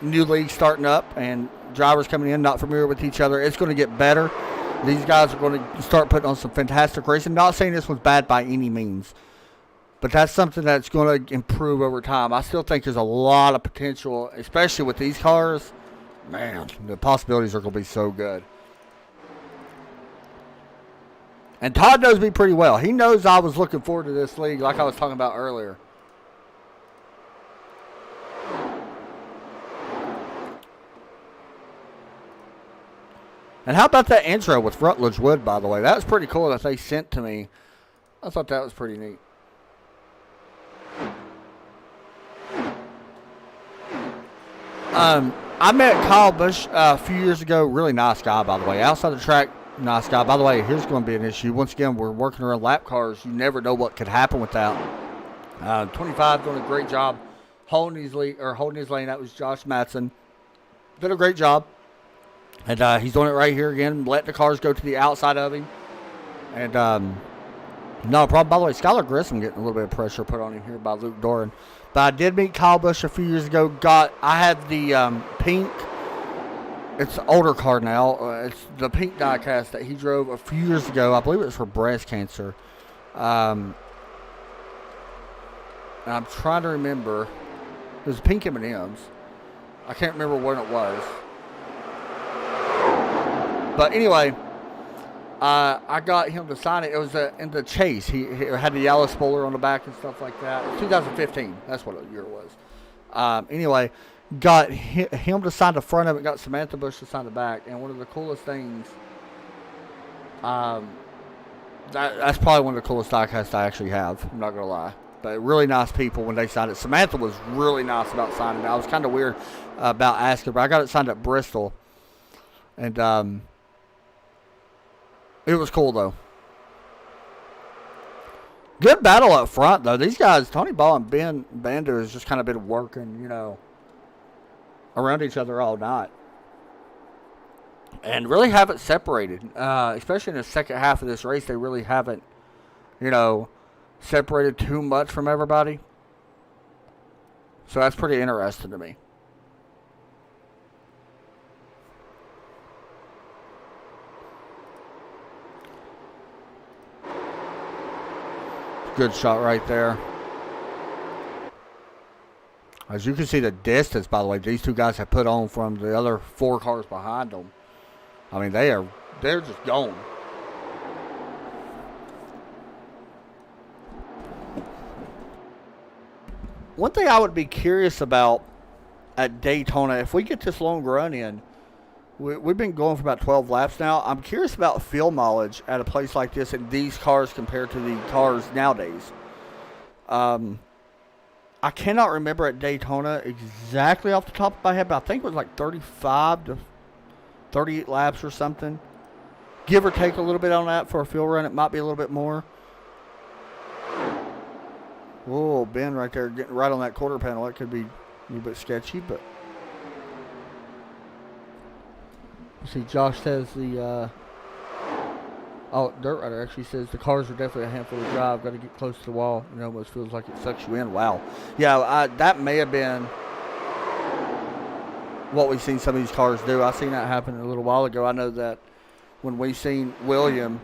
new league starting up and drivers coming in not familiar with each other. It's going to get better. These guys are going to start putting on some fantastic racing. Not saying this one's bad by any means, but that's something that's going to improve over time. I still think there's a lot of potential, especially with these cars. Man, the possibilities are going to be so good. And Todd knows me pretty well. He knows I was looking forward to this league like I was talking about earlier. And how about that intro with Rutledge Wood, by the way? That was pretty cool that they sent to me. I thought that was pretty neat. I met Kyle Busch a few years ago. Really nice guy, by the way. Outside the track, nice guy. By the way, here's going to be an issue. Once again, we're working around lap cars. You never know what could happen with that. 25 doing a great job holding his lane. That was Josh Matson. Did a great job. And he's doing it right here again, letting the cars go to the outside of him. And no problem. By the way, Skylar Grissom getting a little bit of pressure put on him here by Luke Doran. But I did meet Kyle Busch a few years ago. I had the pink. It's an older car now. It's the pink Die Cast that he drove a few years ago. I believe it was for breast cancer. And I'm trying to remember. It was pink M&Ms. I can't remember when it was. But anyway, I got him to sign it. It was in the Chase. He had the yellow spoiler on the back and stuff like that. 2015. That's what year it was. Anyway, got him to sign the front of it. Got Samantha Bush to sign the back. And one of the coolest things, that's probably one of the coolest diecasts I actually have. I'm not going to lie. But really nice people when they signed it. Samantha was really nice about signing it. I was kind of weird about asking, but I got it signed at Bristol. And it was cool, though. Good battle up front, though. These guys, Tony Ball and Ben Bender, has just kind of been working, around each other all night. And really haven't separated. Especially in the second half of this race, they really haven't, separated too much from everybody. So that's pretty interesting to me. Good shot right there. As you can see the distance, by the way, these two guys have put on from the other 4 cars behind them. I mean, they're just gone. One thing I would be curious about at Daytona, if we get this long run in, we've been going for about 12 laps now. I'm curious about fuel mileage at a place like this and these cars compared to the cars nowadays. I cannot remember at Daytona exactly off the top of my head, but I think it was like 35 to 38 laps or something. Give or take a little bit on that for a fuel run. It might be a little bit more. Whoa, Ben right there getting right on that quarter panel. That could be a little bit sketchy, but... See, Josh says Dirt Rider actually says the cars are definitely a handful to drive. Got to get close to the wall. It almost feels like it sucks you in. Wow. Yeah, that may have been what we've seen some of these cars do. I seen that happen a little while ago. I know that when we seen William,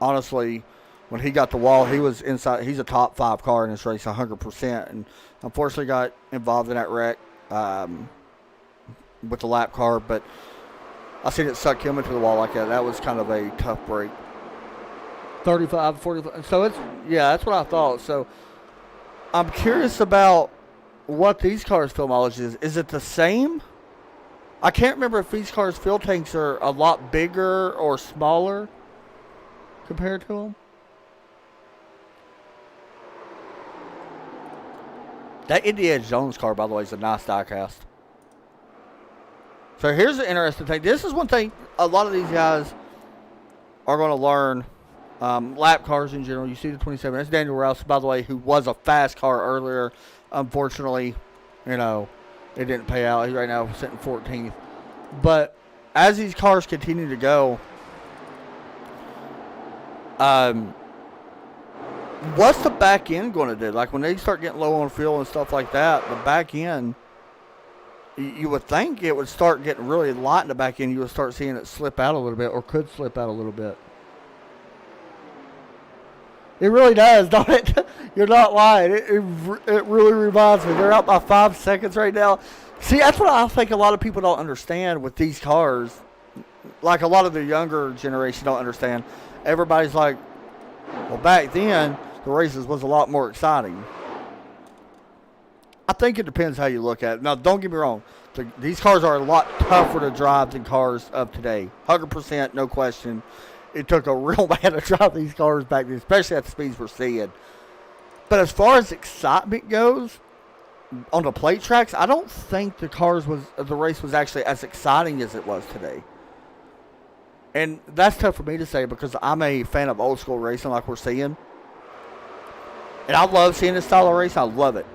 honestly, when he got the wall, he was inside. He's a top 5 car in this race, 100%. And unfortunately got involved in that wreck with the lap car. But I seen it suck him into the wall like that. That was kind of a tough break. 35, 45. So that's what I thought. So I'm curious about what these cars' fuel mileage is. Is it the same? I can't remember if these cars' fuel tanks are a lot bigger or smaller compared to them. That Indiana Jones car, by the way, is a nice die cast. So here's the interesting thing. This is one thing a lot of these guys are going to learn. Lap cars in general. You see the 27. That's Daniel Rouse, by the way, who was a fast car earlier. Unfortunately, it didn't pay out. He's right now sitting 14th. But as these cars continue to go, what's the back end going to do? Like when they start getting low on fuel and stuff like that, the back end, you would think it would start getting really light in the back end. You would start seeing it slip out a little bit, or could slip out a little bit. It really does, don't it? You're not lying. It really reminds me. They're out by 5 seconds right now. See, that's what I think a lot of people don't understand with these cars. Like a lot of the younger generation don't understand. Everybody's like, well, back then, the races was a lot more exciting. I think it depends how you look at it. Now, don't get me wrong. These cars are a lot tougher to drive than cars of today. 100%, no question. It took a real man to drive these cars back then, especially at the speeds we're seeing. But as far as excitement goes, on the plate tracks, I don't think the race was actually as exciting as it was today. And that's tough for me to say because I'm a fan of old school racing like we're seeing. And I love seeing this style of race. I love it.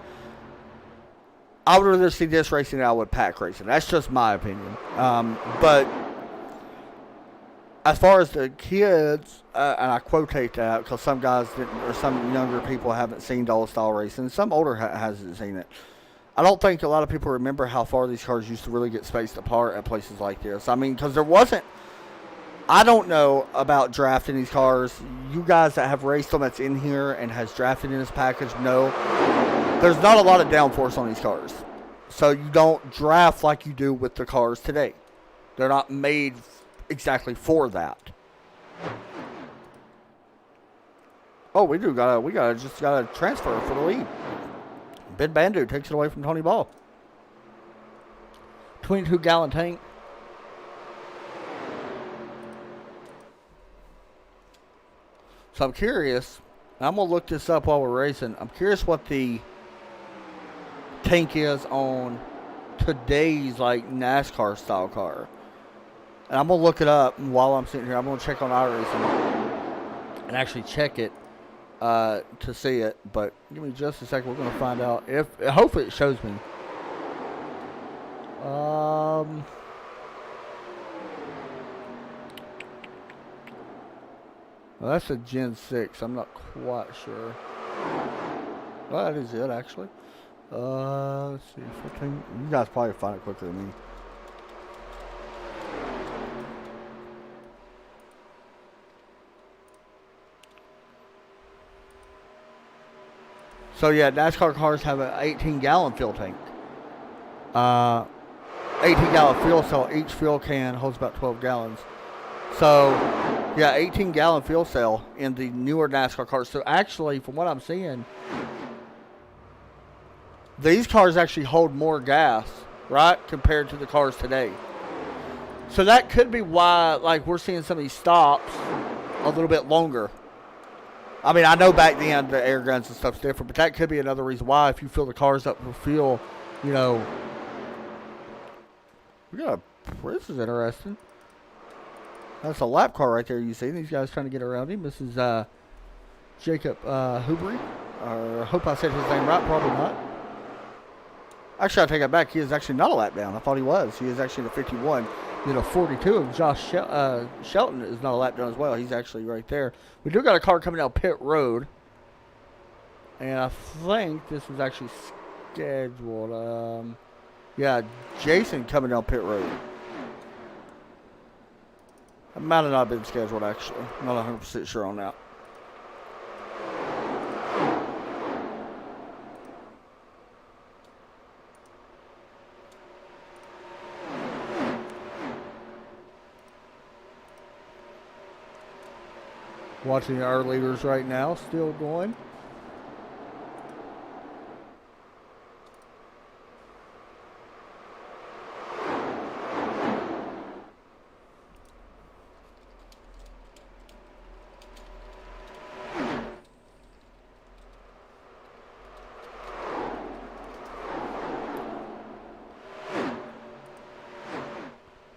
I would rather see this racing than I would pack racing. That's just my opinion. But as far as the kids, and I quotate that because some guys didn't, or some younger people haven't seen old style racing. Some older hasn't seen it. I don't think a lot of people remember how far these cars used to really get spaced apart at places like this. I mean, because there wasn't. I don't know about drafting these cars. You guys that have raced them that's in here and has drafted in this package know there's not a lot of downforce on these cars. So you don't draft like you do with the cars today. They're not made exactly for that. Oh, we gotta transfer for the lead. Ben Bandu takes it away from Tony Ball. 22-gallon tank. So I'm curious. I'm gonna look this up while we're racing. I'm curious what the tank is on today's like NASCAR style car. And I'm going to look it up while I'm sitting here. I'm going to check on iRacing and actually check it to see it. But give me just a second. We're going to find out. Hopefully it shows me. Well, that's a Gen 6. I'm not quite sure. Well, that is it, actually. Let's see. 15. You guys probably find it quicker than me. So yeah, NASCAR cars have an 18-gallon fuel tank. 18-gallon fuel cell. Each fuel can holds about 12 gallons. So yeah, 18-gallon fuel cell in the newer NASCAR cars. So actually, from what I'm seeing, these cars actually hold more gas, right, compared to the cars today. So that could be why, like, we're seeing some of these stops a little bit longer. I mean, I know back then the air guns and stuff's different, but that could be another reason why if you fill the cars up with fuel, this is interesting. That's a lap car right there you see. These guys trying to get around him. This is Jacob Hubry. I hope I said his name right. Probably not. Actually, I take that back. He is actually not a lap down. I thought he was. He is actually the 51. 42 of Josh Shelton is not a lap down as well. He's actually right there. We do got a car coming down pit road. And I think this was actually scheduled. Yeah, Jason coming down pit road. It might have not been scheduled, actually. I'm not 100% sure on that. Watching our leaders right now, still going.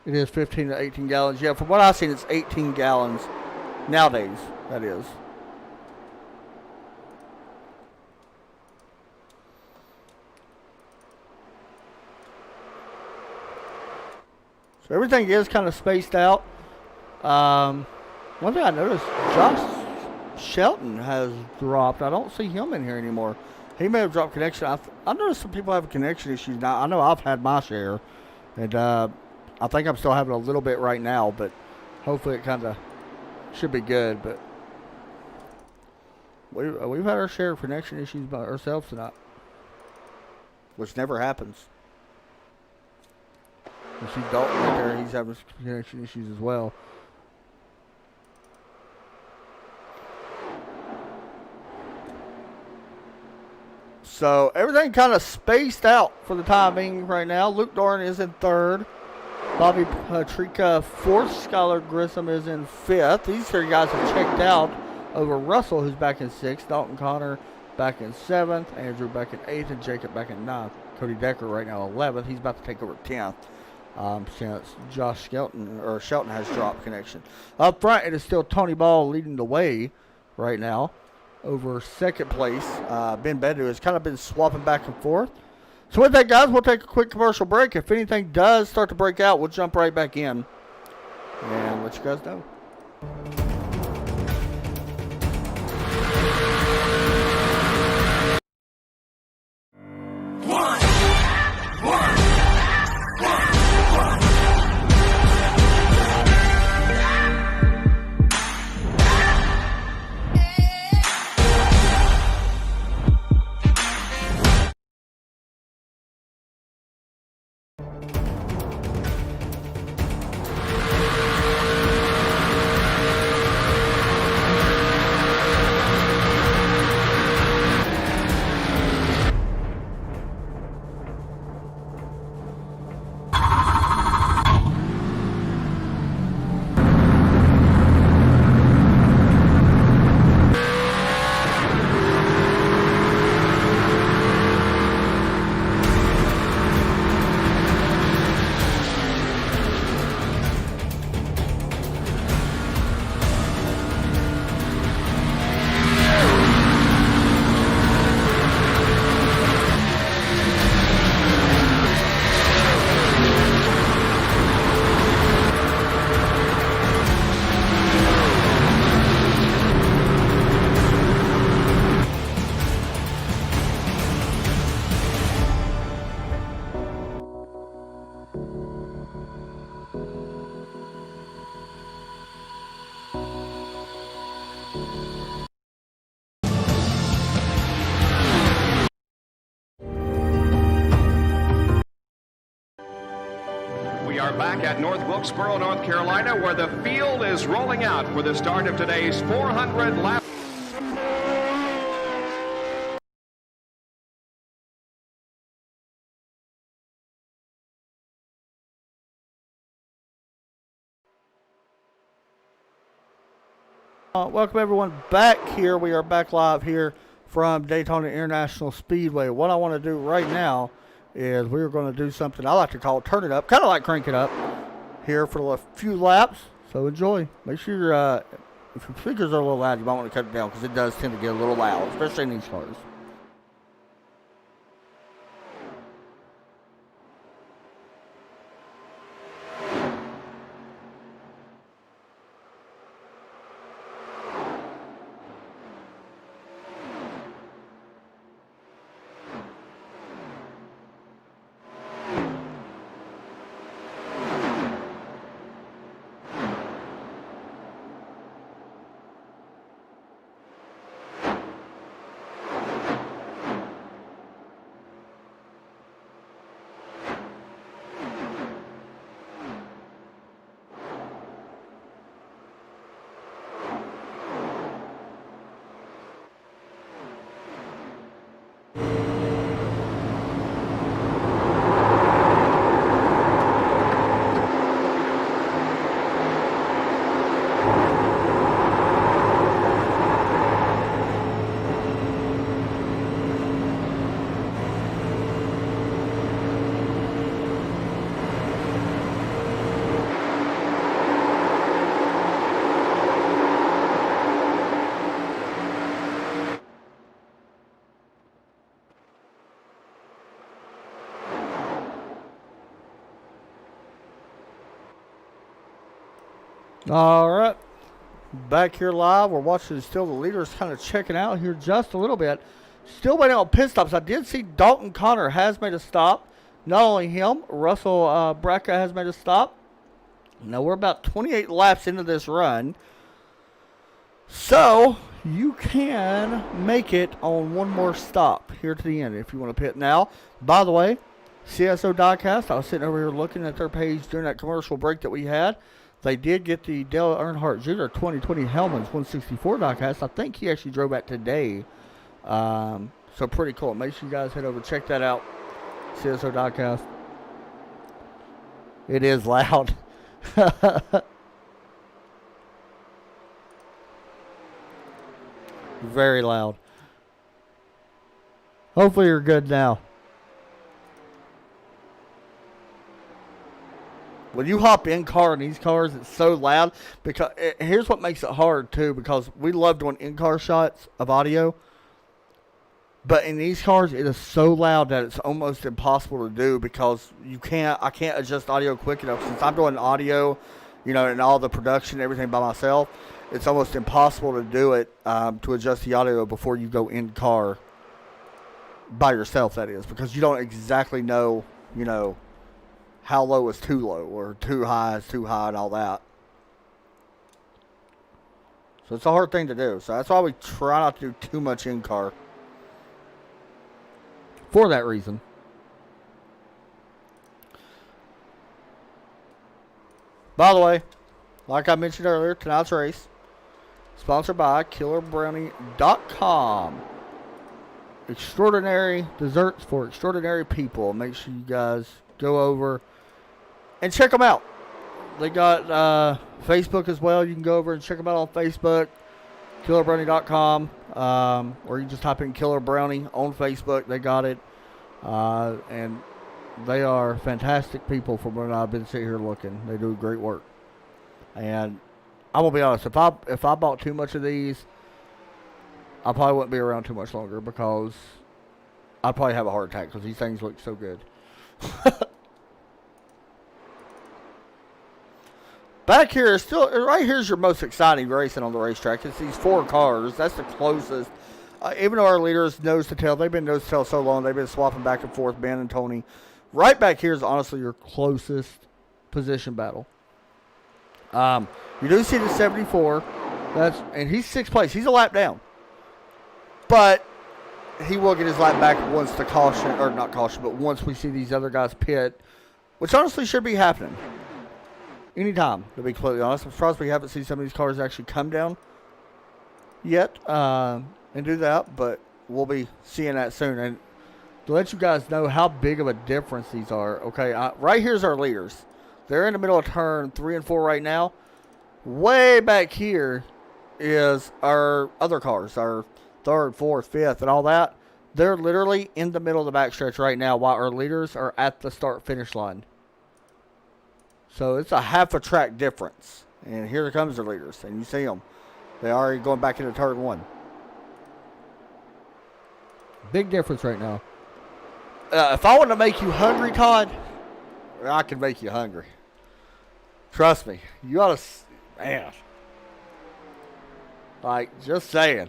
It is 15 to 18 gallons. Yeah, from what I've seen, it's 18 gallons nowadays, that is. So everything is kind of spaced out. One thing I noticed, Josh Shelton has dropped. I don't see him in here anymore. He may have dropped connection. I noticed some people have connection issues now. I know I've had my share. And I think I'm still having a little bit right now, but hopefully it kind of should be good. But we've had our share of connection issues by ourselves tonight, which never happens. You see Dalton right there, he's having connection issues as well. So everything kind of spaced out for the time being right now. Luke Doran is in third. Bobby Patrica fourth. Skylar Grissom is in fifth. These three guys have checked out over Russell, who's back in sixth. Dalton Connor back in seventh. Andrew back in eighth. And Jacob back in ninth. Cody Decker right now 11th. He's about to take over 10th. Since Josh Shelton has dropped connection. Up front, it is still Tony Ball leading the way right now over second place. Ben Bedu has kind of been swapping back and forth. So with that, guys, we'll take a quick commercial break. If anything does start to break out, we'll jump right back in and let you guys know. We are back at North Wilkesboro, North Carolina, where the field is rolling out for the start of today's 400 lap. Welcome everyone back here. We are back live here from Daytona International Speedway. What I want to do right now is we're going to do something I like to call turn it up, kind of like crank it up here for a few laps. So enjoy. Make sure if your speakers are a little loud, you might want to cut it down because it does tend to get a little loud, especially in these cars. All right. Back here live. We're watching still the leaders kind of checking out here just a little bit. Still waiting on pit stops. I did see Dalton Connor has made a stop. Not only him, Russell Bracca has made a stop. Now we're about 28 laps into this run. So you can make it on one more stop here to the end if you want to pit now. By the way, CSO Die Cast, I was sitting over here looking at their page during that commercial break that we had. They did get the Dale Earnhardt Jr. 2020 Hellman's 164 Die Cast. I think he actually drove back today. So pretty cool. Make sure you guys head over and check that out. CSO Die Cast. It is loud. Very loud. Hopefully you're good now. When you hop in car in these cars, it's so loud. Because here's what makes it hard too, because we love doing in-car shots of audio. But in these cars, it is so loud that it's almost impossible to do, because I can't adjust audio quick enough. Since I'm doing audio, and all the production, everything by myself, it's almost impossible to do it, to adjust the audio before you go in car by yourself, that is. Because you don't exactly know, how low is too low or too high is too high and all that. So it's a hard thing to do. So that's why we try not to do too much in car. For that reason. By the way, like I mentioned earlier, tonight's race sponsored by KillerBrownie.com. Extraordinary desserts for extraordinary people. Make sure you guys go over and check them out. They got Facebook as well. You can go over and check them out on Facebook. KillerBrownie.com. Or you can just type in Killer Brownie on Facebook. They got it. And they are fantastic people from when I've been sitting here looking. They do great work. And I'm going to be honest. If I bought too much of these, I probably wouldn't be around too much longer, because I'd probably have a heart attack, because these things look so good. Back here is right here's your most exciting racing on the racetrack. It's these 4 cars. That's the closest. Even though our leaders nose to tail, they've been nose to tail so long, they've been swapping back and forth, Ben and Tony. Right back here is honestly your closest position battle. You do see the 74. And he's 6th place. He's a lap down. But he will get his lap back once the caution, or not caution, but once we see these other guys pit, which honestly should be happening anytime, to be completely honest. I'm surprised we haven't seen some of these cars actually come down yet and do that, but we'll be seeing that soon. And to let you guys know how big of a difference these are, okay, right here's our leaders. They're in the middle of turn 3 and 4 right now. Way back here is our other cars, our 3rd, 4th, 5th, and all that. They're literally in the middle of the backstretch right now, while our leaders are at the start-finish line. So it's a half a track difference. And here comes the leaders. And you see them. They're already going back into turn 1. Big difference right now. If I want to make you hungry, Todd, I can make you hungry. Trust me. You ought to... Man. Like, just saying.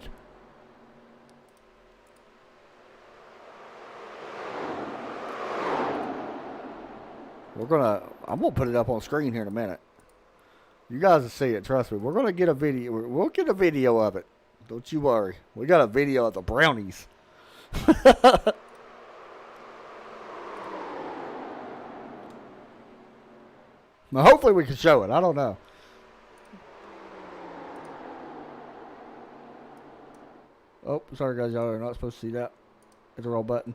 I'm going to put it up on screen here in a minute. You guys will see it, trust me. We're going to get a video. We'll get a video of it. Don't you worry. We got a video of the brownies. Now, hopefully we can show it. I don't know. Oh, sorry guys. Y'all are not supposed to see that. Hit the wrong button.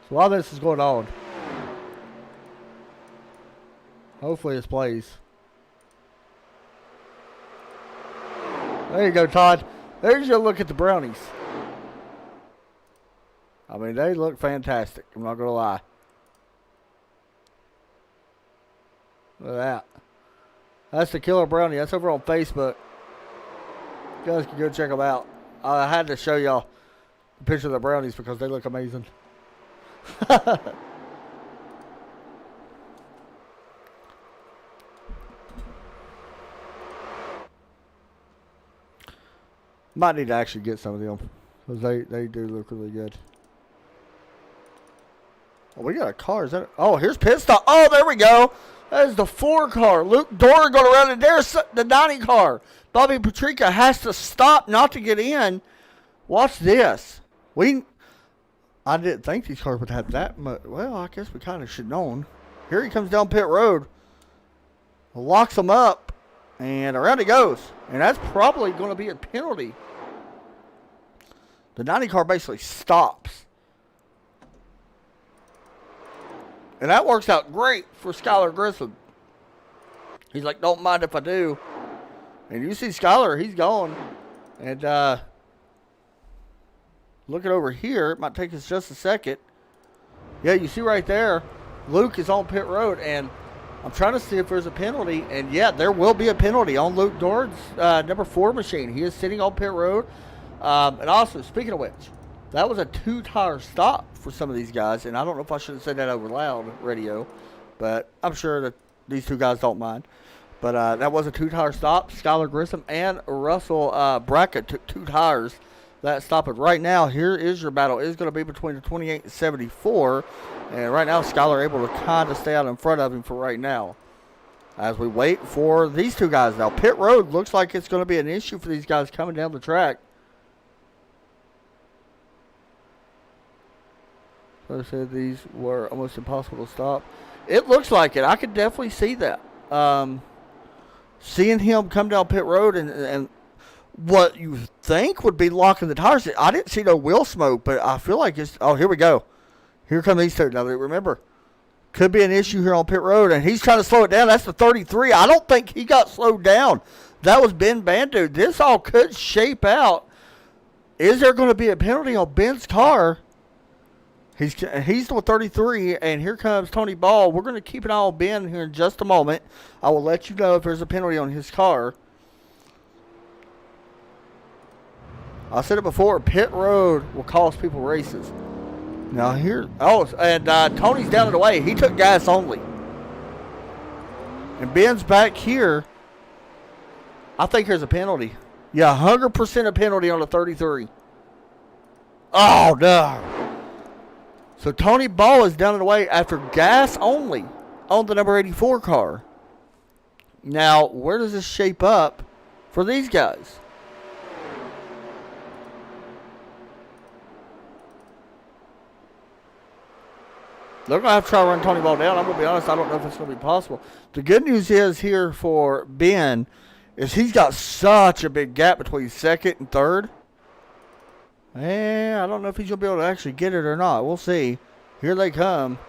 So while this is going on, hopefully this plays. There you go, Todd. There's your look at the brownies. I mean, they look fantastic. I'm not going to lie. Look at that. That's the Killer Brownie. That's over on Facebook. You guys can go check them out. I had to show y'all the picture of the brownies because they look amazing. Might need to actually get some of them, because they do look really good. Oh, we got a car. Is that? Oh, here's pit stop. Oh, there we go. That is the 4 car. Luke Dorr going around, and there's the 90 car. Bobby Patrica has to stop not to get in. Watch this. I didn't think these cars would have that much. Well, I guess we kind of should known. Here he comes down pit road. Locks them up. And around he goes. And that's probably going to be a penalty. The 90 car basically stops. And that works out great for Skylar Grissom. He's like, don't mind if I do. And you see Skylar, he's gone. And looking over here, it might take us just a second. Yeah, you see right there, Luke is on pit road. And I'm trying to see if there's a penalty. And yeah, there will be a penalty on Luke Dorr's number 4 machine. He is sitting on pit road. And also, speaking of which, that was a 2-tire stop for some of these guys. And I don't know if I should have said that over loud radio, but I'm sure that these 2 guys don't mind. But that was a 2-tire stop. Skylar Grissom and Russell Brackett took 2 tires that stop it. Right now, here is your battle. It's going to be between the 28 and 74. And right now, Skylar able to kind of stay out in front of him for right now. As we wait for these 2 guys now. Pit road looks like it's going to be an issue for these guys coming down the track. So I said these were almost impossible to stop. It looks like it. I could definitely see that. Seeing him come down pit road and what you think would be locking the tires. I didn't see no wheel smoke, but I feel like it's... Oh, here we go. Here come these 2. Now, remember, could be an issue here on pit road, and he's trying to slow it down. That's the 33. I don't think he got slowed down. That was Ben Bandu. This all could shape out. Is there going to be a penalty on Ben's car? He's the 33, and here comes Tony Ball. We're going to keep an eye on Ben here in just a moment. I will let you know if there's a penalty on his car. I said it before, pit road will cost people races. Now here, and Tony's down and away. He took gas only. And Ben's back here. I think there's a penalty. Yeah, 100% a penalty on the 33. Oh, no. So Tony Ball is down and away after gas only on the number 84 car. Now, where does this shape up for these guys? They're going to have to try to run Tony Ball down. I'm going to be honest, I don't know if it's going to be possible. The good news is here for Ben is he's got such a big gap between second and third. And I don't know if he's going to be able to actually get it or not. We'll see. Here they come.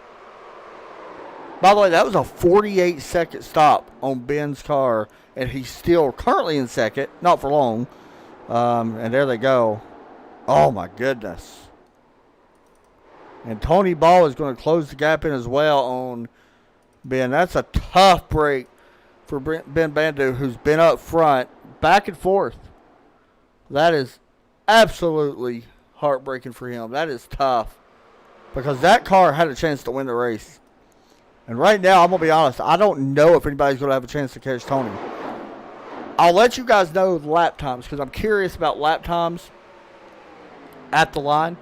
By the way, that was a 48-second stop on Ben's car. And he's still currently in second. Not for long. And there they go. Oh, my goodness. And Tony Ball is going to close the gap in as well on Ben. That's a tough break for Ben Bandu, who's been up front, back and forth. That is absolutely heartbreaking for him. That is tough because that car had a chance to win the race. And right now, I'm going to be honest, I don't know if anybody's going to have a chance to catch Tony. I'll let you guys know the lap times because I'm curious about lap times at the line.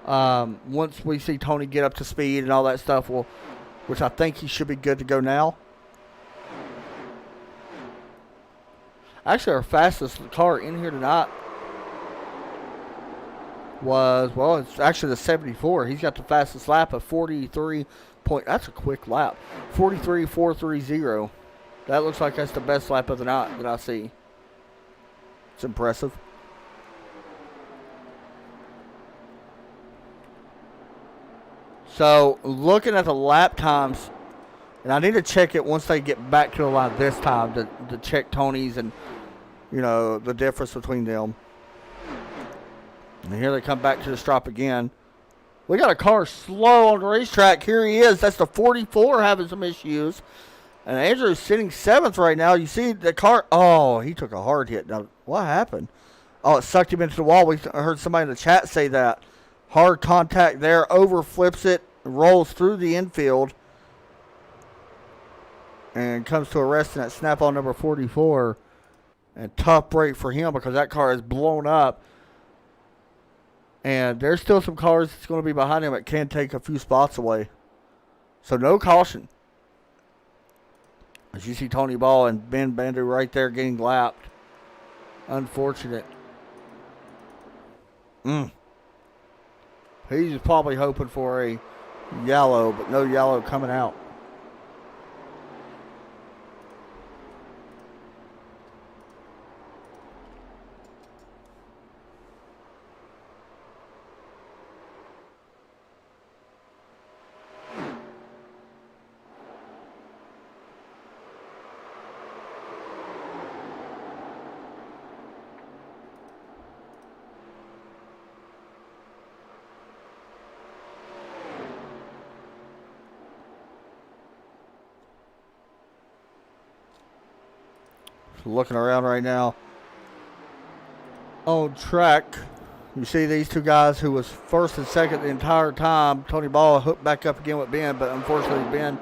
Once we see Tony get up to speed and all that stuff, which I think he should be good to go now. Actually, our fastest car in here tonight was, well, it's actually the 74. He's got the fastest lap of 43 point. That's a quick lap. 43.430. That looks like that's the best lap of the night that I see. It's impressive. So, looking at the lap times, and I need to check it once they get back to the line this time to check Tony's and, you know, the difference between them. And here they come back to the stripe again. We got a car slow on the racetrack. Here he is. That's the 44 having some issues. And Andrew's sitting 7th right now. You see the car. Oh, he took a hard hit. Now, what happened? Oh, it sucked him into the wall. We heard somebody in the chat say that. Hard contact there. Overflips it. Rolls through the infield. And comes to a resting at snap-on number 44. And tough break for him because that car is blown up. And there's still some cars that's going to be behind him that can take a few spots away. So no caution. As you see Tony Ball and Ben Bandu right there getting lapped. Unfortunate. He's probably hoping for a yellow, but no yellow coming out. Looking around right now. On track, you see these two guys who was first and second the entire time. Tony Ball hooked back up again with Ben, but unfortunately Ben,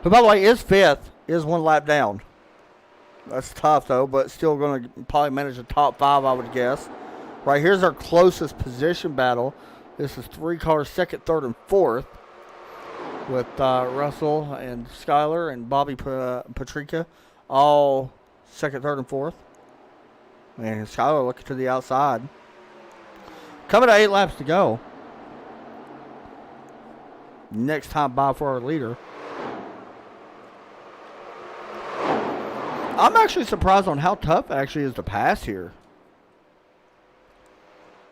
who by the way is fifth, is one lap down. That's tough though, but still going to probably manage the top 5, I would guess. Right, here's our closest position battle. This is 3 cars, second, third, and fourth, with Russell and Skyler and Bobby Patrica, all second, third, and fourth. And Skyler looking to the outside. Coming to 8 laps to go. Next time by for our leader. I'm actually surprised on how tough it actually is to pass here.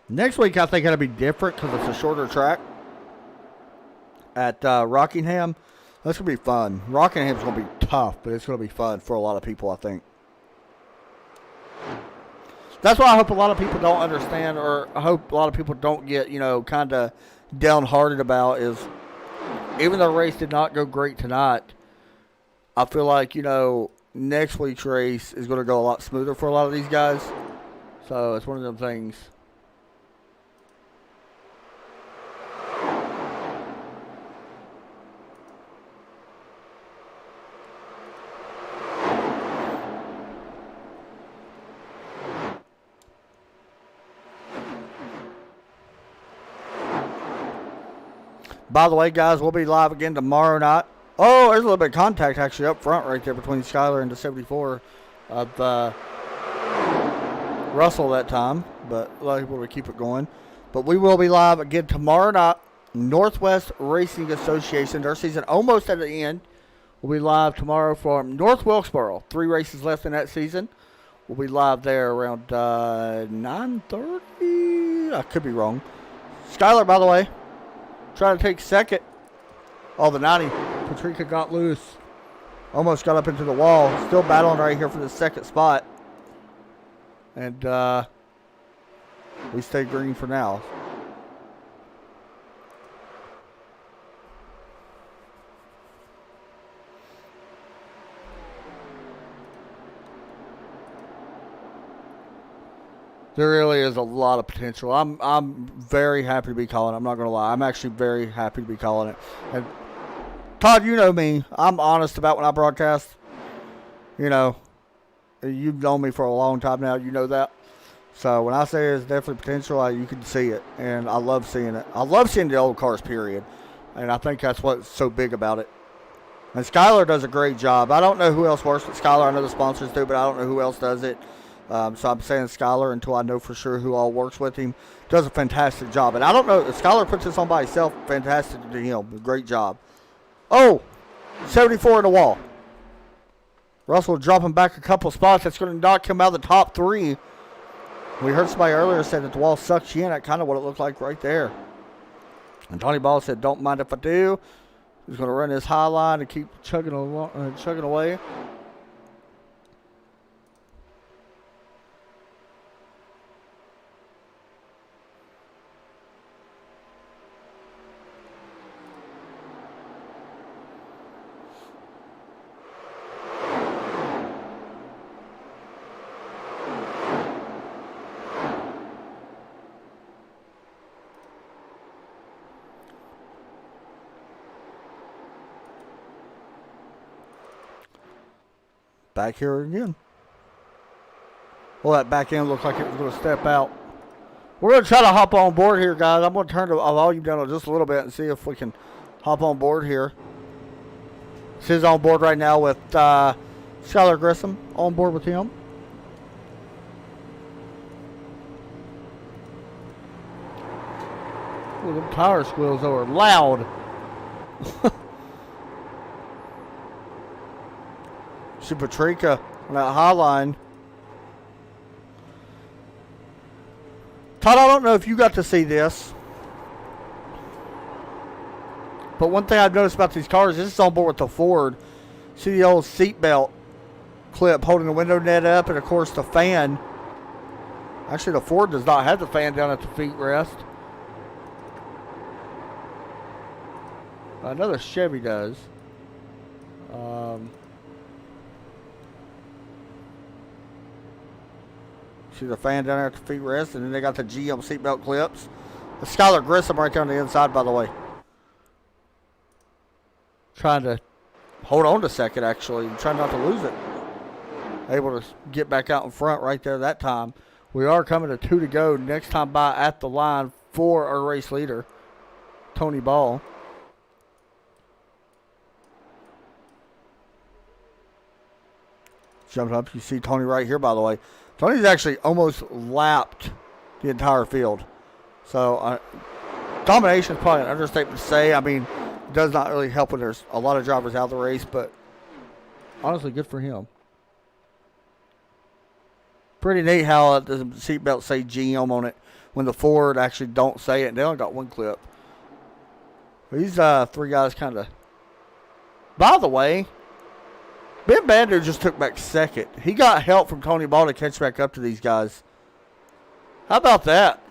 Next week I think it'll be different because it's a shorter track at Rockingham. That's going to be fun. Rockingham's going to be tough, but it's going to be fun for a lot of people, I think. That's what I hope a lot of people don't understand, or I hope a lot of people don't get, kind of downhearted about, is even though the race did not go great tonight, I feel like, next week's race is going to go a lot smoother for a lot of these guys. So it's one of them things. By the way, guys, we'll be live again tomorrow night. Oh, there's a little bit of contact actually up front right there between Skyler and the 74 of Russell that time. But a lot of people will keep it going. But we will be live again tomorrow night. Northwest Racing Association, their season almost at the end. We'll be live tomorrow from North Wilkesboro. 3 races left in that season. We'll be live there around 9:30. I could be wrong. Skyler, by the way, trying to take second. Oh, the 90. Patrica got loose. Almost got up into the wall. Still battling right here for the second spot. And we stay green for now. There really is a lot of potential. I'm very happy to be calling it. I'm not going to lie. I'm actually very happy to be calling it. And Todd, you know me. I'm honest about when I broadcast. You've known me for a long time now. You know that. So when I say there's definitely potential, you can see it. And I love seeing it. I love seeing the old cars, period. And I think that's what's so big about it. And Skyler does a great job. I don't know who else works with Skyler. I know the sponsors do, but I don't know who else does it. So I'm saying Skyler until I know for sure who all works with him. Does a fantastic job. And I don't know, if Skyler puts this on by himself, fantastic to him. Great job. Oh, 74 in the wall. Russell dropping back a couple spots. That's going to knock him out of the top 3. We heard somebody earlier say that the wall sucks you in. That's kind of what it looked like right there. And Tony Ball said, don't mind if I do. He's going to run his high line and keep chugging away. Back here again. Well, that back end looked like it was going to step out. We're going to try to hop on board here, guys. I'm going to turn the volume down just a little bit and see if we can hop on board here. She's on board right now with Skylar Grissom. On board with him. Ooh, them tire squeals are loud. See Patrica on that high line. Todd, I don't know if you got to see this, but one thing I've noticed about these cars, this is on board with the Ford. See the old seatbelt clip holding the window net up, and of course the fan. Actually, the Ford does not have the fan down at the feet rest. Another Chevy does. See the fan down there at the feet rest, and then they got the GM seatbelt clips. The Skylar Grissom right there on the inside, by the way. Trying to hold on to second, actually, and trying not to lose it. Able to get back out in front right there that time. We are coming to 2 to go. Next time by at the line for our race leader, Tony Ball. Jumped up. You see Tony right here, by the way. Tony's actually almost lapped the entire field. So, domination is probably an understatement to say. I mean, it does not really help when there's a lot of drivers out of the race, but honestly, good for him. Pretty neat how the seatbelt say GM on it when the Ford actually don't say it. They only got one clip. These three guys kind of... By the way, Ben Bandu just took back second. He got help from Tony Ball to catch back up to these guys. How about that?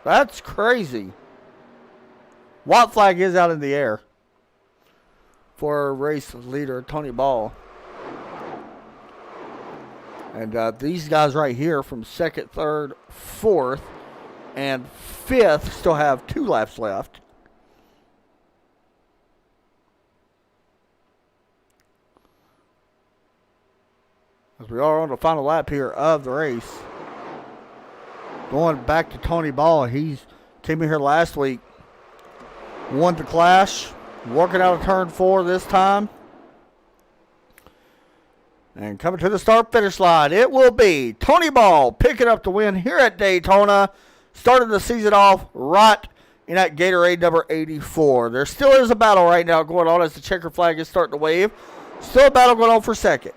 That's crazy. White flag is out in the air for our race leader, Tony Ball. And these guys right here from second, third, fourth, and fifth still have 2 laps left. As we are on the final lap here of the race. Going back to Tony Ball. He came in here last week. Won the Clash. Working out of turn 4 this time. And coming to the start-finish line, it will be Tony Ball picking up the win here at Daytona. Starting the season off right in that Gatorade number 84. There still is a battle right now going on as the checker flag is starting to wave. Still a battle going on for second.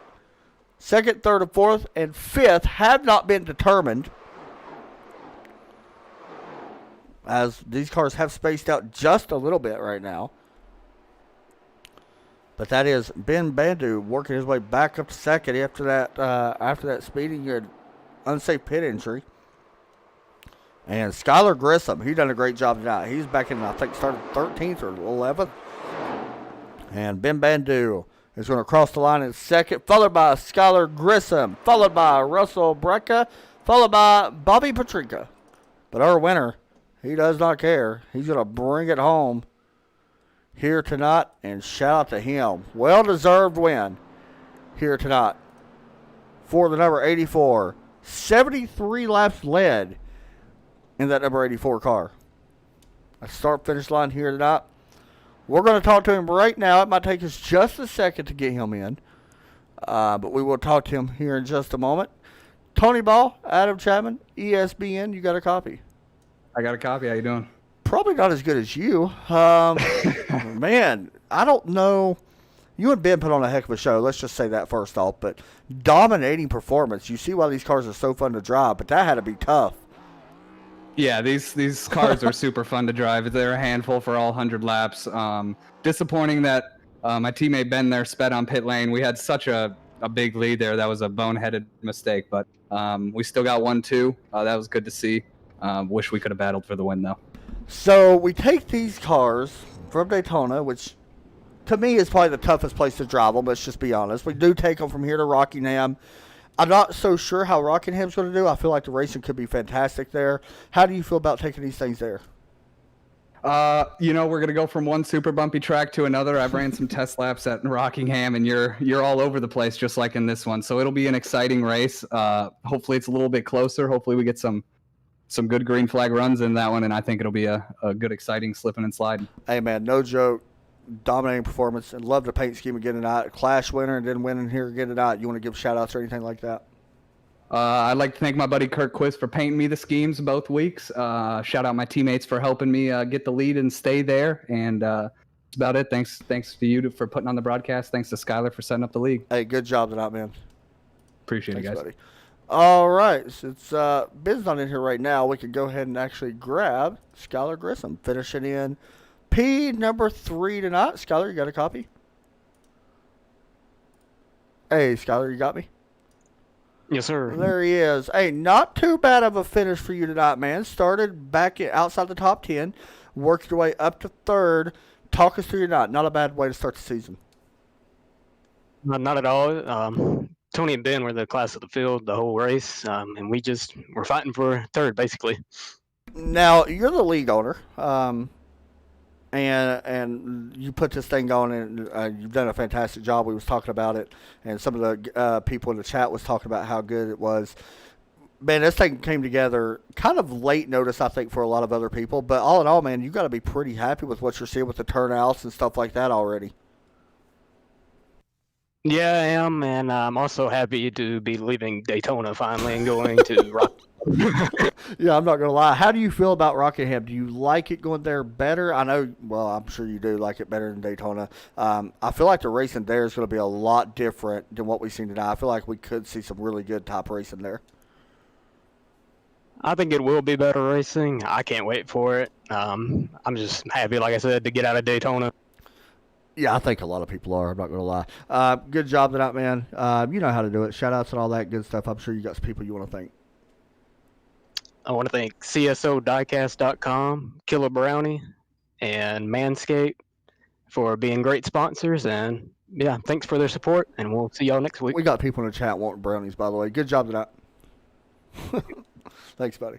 Second, third, and fourth, and fifth have not been determined, as these cars have spaced out just a little bit right now. But that is Ben Bandu working his way back up to second after that speeding and unsafe pit injury. And Skylar Grissom, he done a great job tonight. He's back in, I think, started 13th or 11th. And Ben Bandu is going to cross the line in second, followed by Skylar Grissom, followed by Russell Brecka, followed by Bobby Patrica. But our winner, he does not care. He's going to bring it home here tonight, and shout out to him. Well-deserved win here tonight for the number 84. 73 laps led in that number 84 car. A start-finish line here tonight. We're going to talk to him right now. It might take us just a second to get him in. But we will talk to him here in just a moment. Tony Ball, Adam Chapman, ESPN, you got a copy? I got a copy. How you doing? Probably not as good as you. Man, I don't know. You and Ben put on a heck of a show. Let's just say that first off. But dominating performance. You see why these cars are so fun to drive. But that had to be tough. Yeah, these cars are super fun to drive. They're a handful for all 100 laps. Disappointing that my teammate Ben there sped on pit lane. We had such a big lead there. That was a boneheaded mistake. But we still got 1-2. That was good to see. Wish we could have battled for the win, though. So we take these cars from Daytona, which to me is probably the toughest place to drive them. Let's just be honest. We do take them from here to Rockingham. I'm not so sure how Rockingham's going to do. I feel like the racing could be fantastic there. How do you feel about taking these things there? We're gonna go from one super bumpy track to another. I've ran some test laps at Rockingham, and you're all over the place, just like in this one. So it'll be an exciting race. Hopefully it's a little bit closer. Hopefully we get some good green flag runs in that one, and I think it'll be a good, exciting slipping and sliding. Hey man, no joke, dominating performance, and love the paint scheme again tonight. Clash winner and then winning here again tonight. You want to give shout outs or anything like that? I'd like to thank my buddy Kirk Quist for painting me the schemes both weeks. Shout out my teammates for helping me get the lead and stay there. And that's about it. Thanks to you for putting on the broadcast. Thanks to Skylar for setting up the league. Hey, good job tonight, man. Appreciate it, guys. Buddy. All right, since Ben's not in here right now, we can go ahead and actually grab Skylar Grissom, finishing in P number 3 tonight. Skylar, you got a copy? Hey, Skylar, you got me? Yes, sir. There he is. Hey, not too bad of a finish for you tonight, man. Started back outside the top 10, worked your way up to 3rd. Talk us through your night. Not a bad way to start the season. Not at all. Tony and Ben were the class of the field the whole race, and we're fighting for 3rd, basically. Now, you're the league owner, and you put this thing going, and you've done a fantastic job. We was talking about it, and some of the people in the chat was talking about how good it was. Man, this thing came together kind of late notice, I think, for a lot of other people. But all in all, man, you got to be pretty happy with what you're seeing with the turnouts and stuff like that already. Yeah, I am, and I'm also happy to be leaving Daytona finally and going to Rock. Yeah, I'm not going to lie. How do you feel about Rockingham? Do you like it going there better? I know, well, I'm sure you do like it better than Daytona. I feel like the racing there is going to be a lot different than what we've seen tonight. I feel like we could see some really good top racing there. I think it will be better racing. I can't wait for it. I'm just happy, like I said, to get out of Daytona. Yeah, I think a lot of people are. I'm not going to lie. Good job tonight, man. You know how to do it. Shout-outs and all that good stuff. I'm sure you got some people you want to thank. I want to thank CSO diecast.com, Killer Brownie, and Manscaped for being great sponsors. And, yeah, thanks for their support, and we'll see y'all next week. We got people in the chat wanting brownies, by the way. Good job tonight. Thanks, buddy.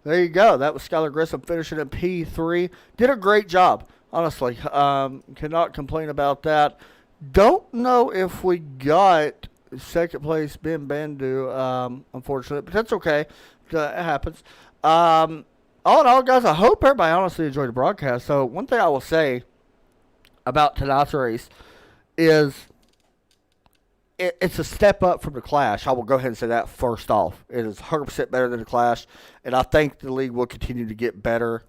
There you go. That was Skylar Grissom finishing at P3. Did a great job. Honestly, cannot complain about that. Don't know if we got second place Ben Bandu, unfortunately, but that's okay. It happens. All in all, guys, I hope everybody honestly enjoyed the broadcast. So one thing I will say about tonight's race is it's a step up from the Clash. I will go ahead and say that first off. It is 100% better than the Clash, and I think the league will continue to get better.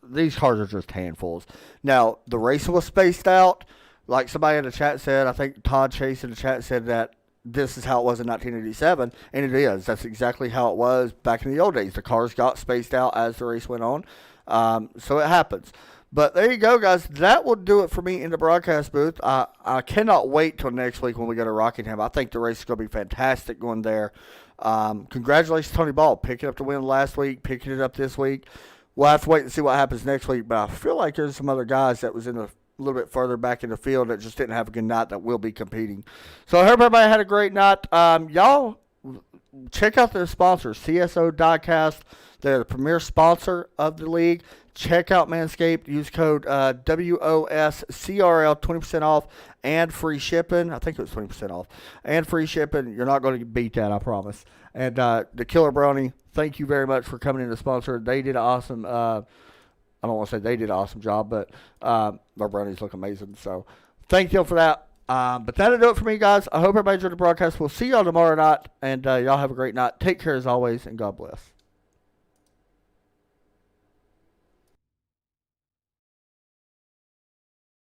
These cars are just handfuls. Now, the racing was spaced out. Like somebody in the chat said, I think Todd Chase in the chat said that this is how it was in 1987, and it is. That's exactly how it was back in the old days. The cars got spaced out as the race went on, so it happens. But there you go, guys. That will do it for me in the broadcast booth. I cannot wait till next week when we go to Rockingham. I think the race is going to be fantastic going there. Congratulations, Tony Ball, picking up the win last week, picking it up this week. We'll have to wait and see what happens next week, but I feel like there's some other guys that was in a little bit further back in the field that just didn't have a good night that will be competing. So I hope everybody had a great night. Y'all, check out the sponsors, CSO Die Cast. They're the premier sponsor of the league. Check out Manscaped. Use code WOSCRL, 20% off and free shipping. I think it was 20% off. And free shipping. You're not going to beat that, I promise. And the Killer Brownie, thank you very much for coming in to sponsor. They did an awesome, I don't want to say they did an awesome job, but our brownies look amazing. So thank you for that. But that'll do it for me, guys. I hope everybody enjoyed the broadcast. We'll see y'all tomorrow night. And y'all have a great night. Take care as always, and God bless.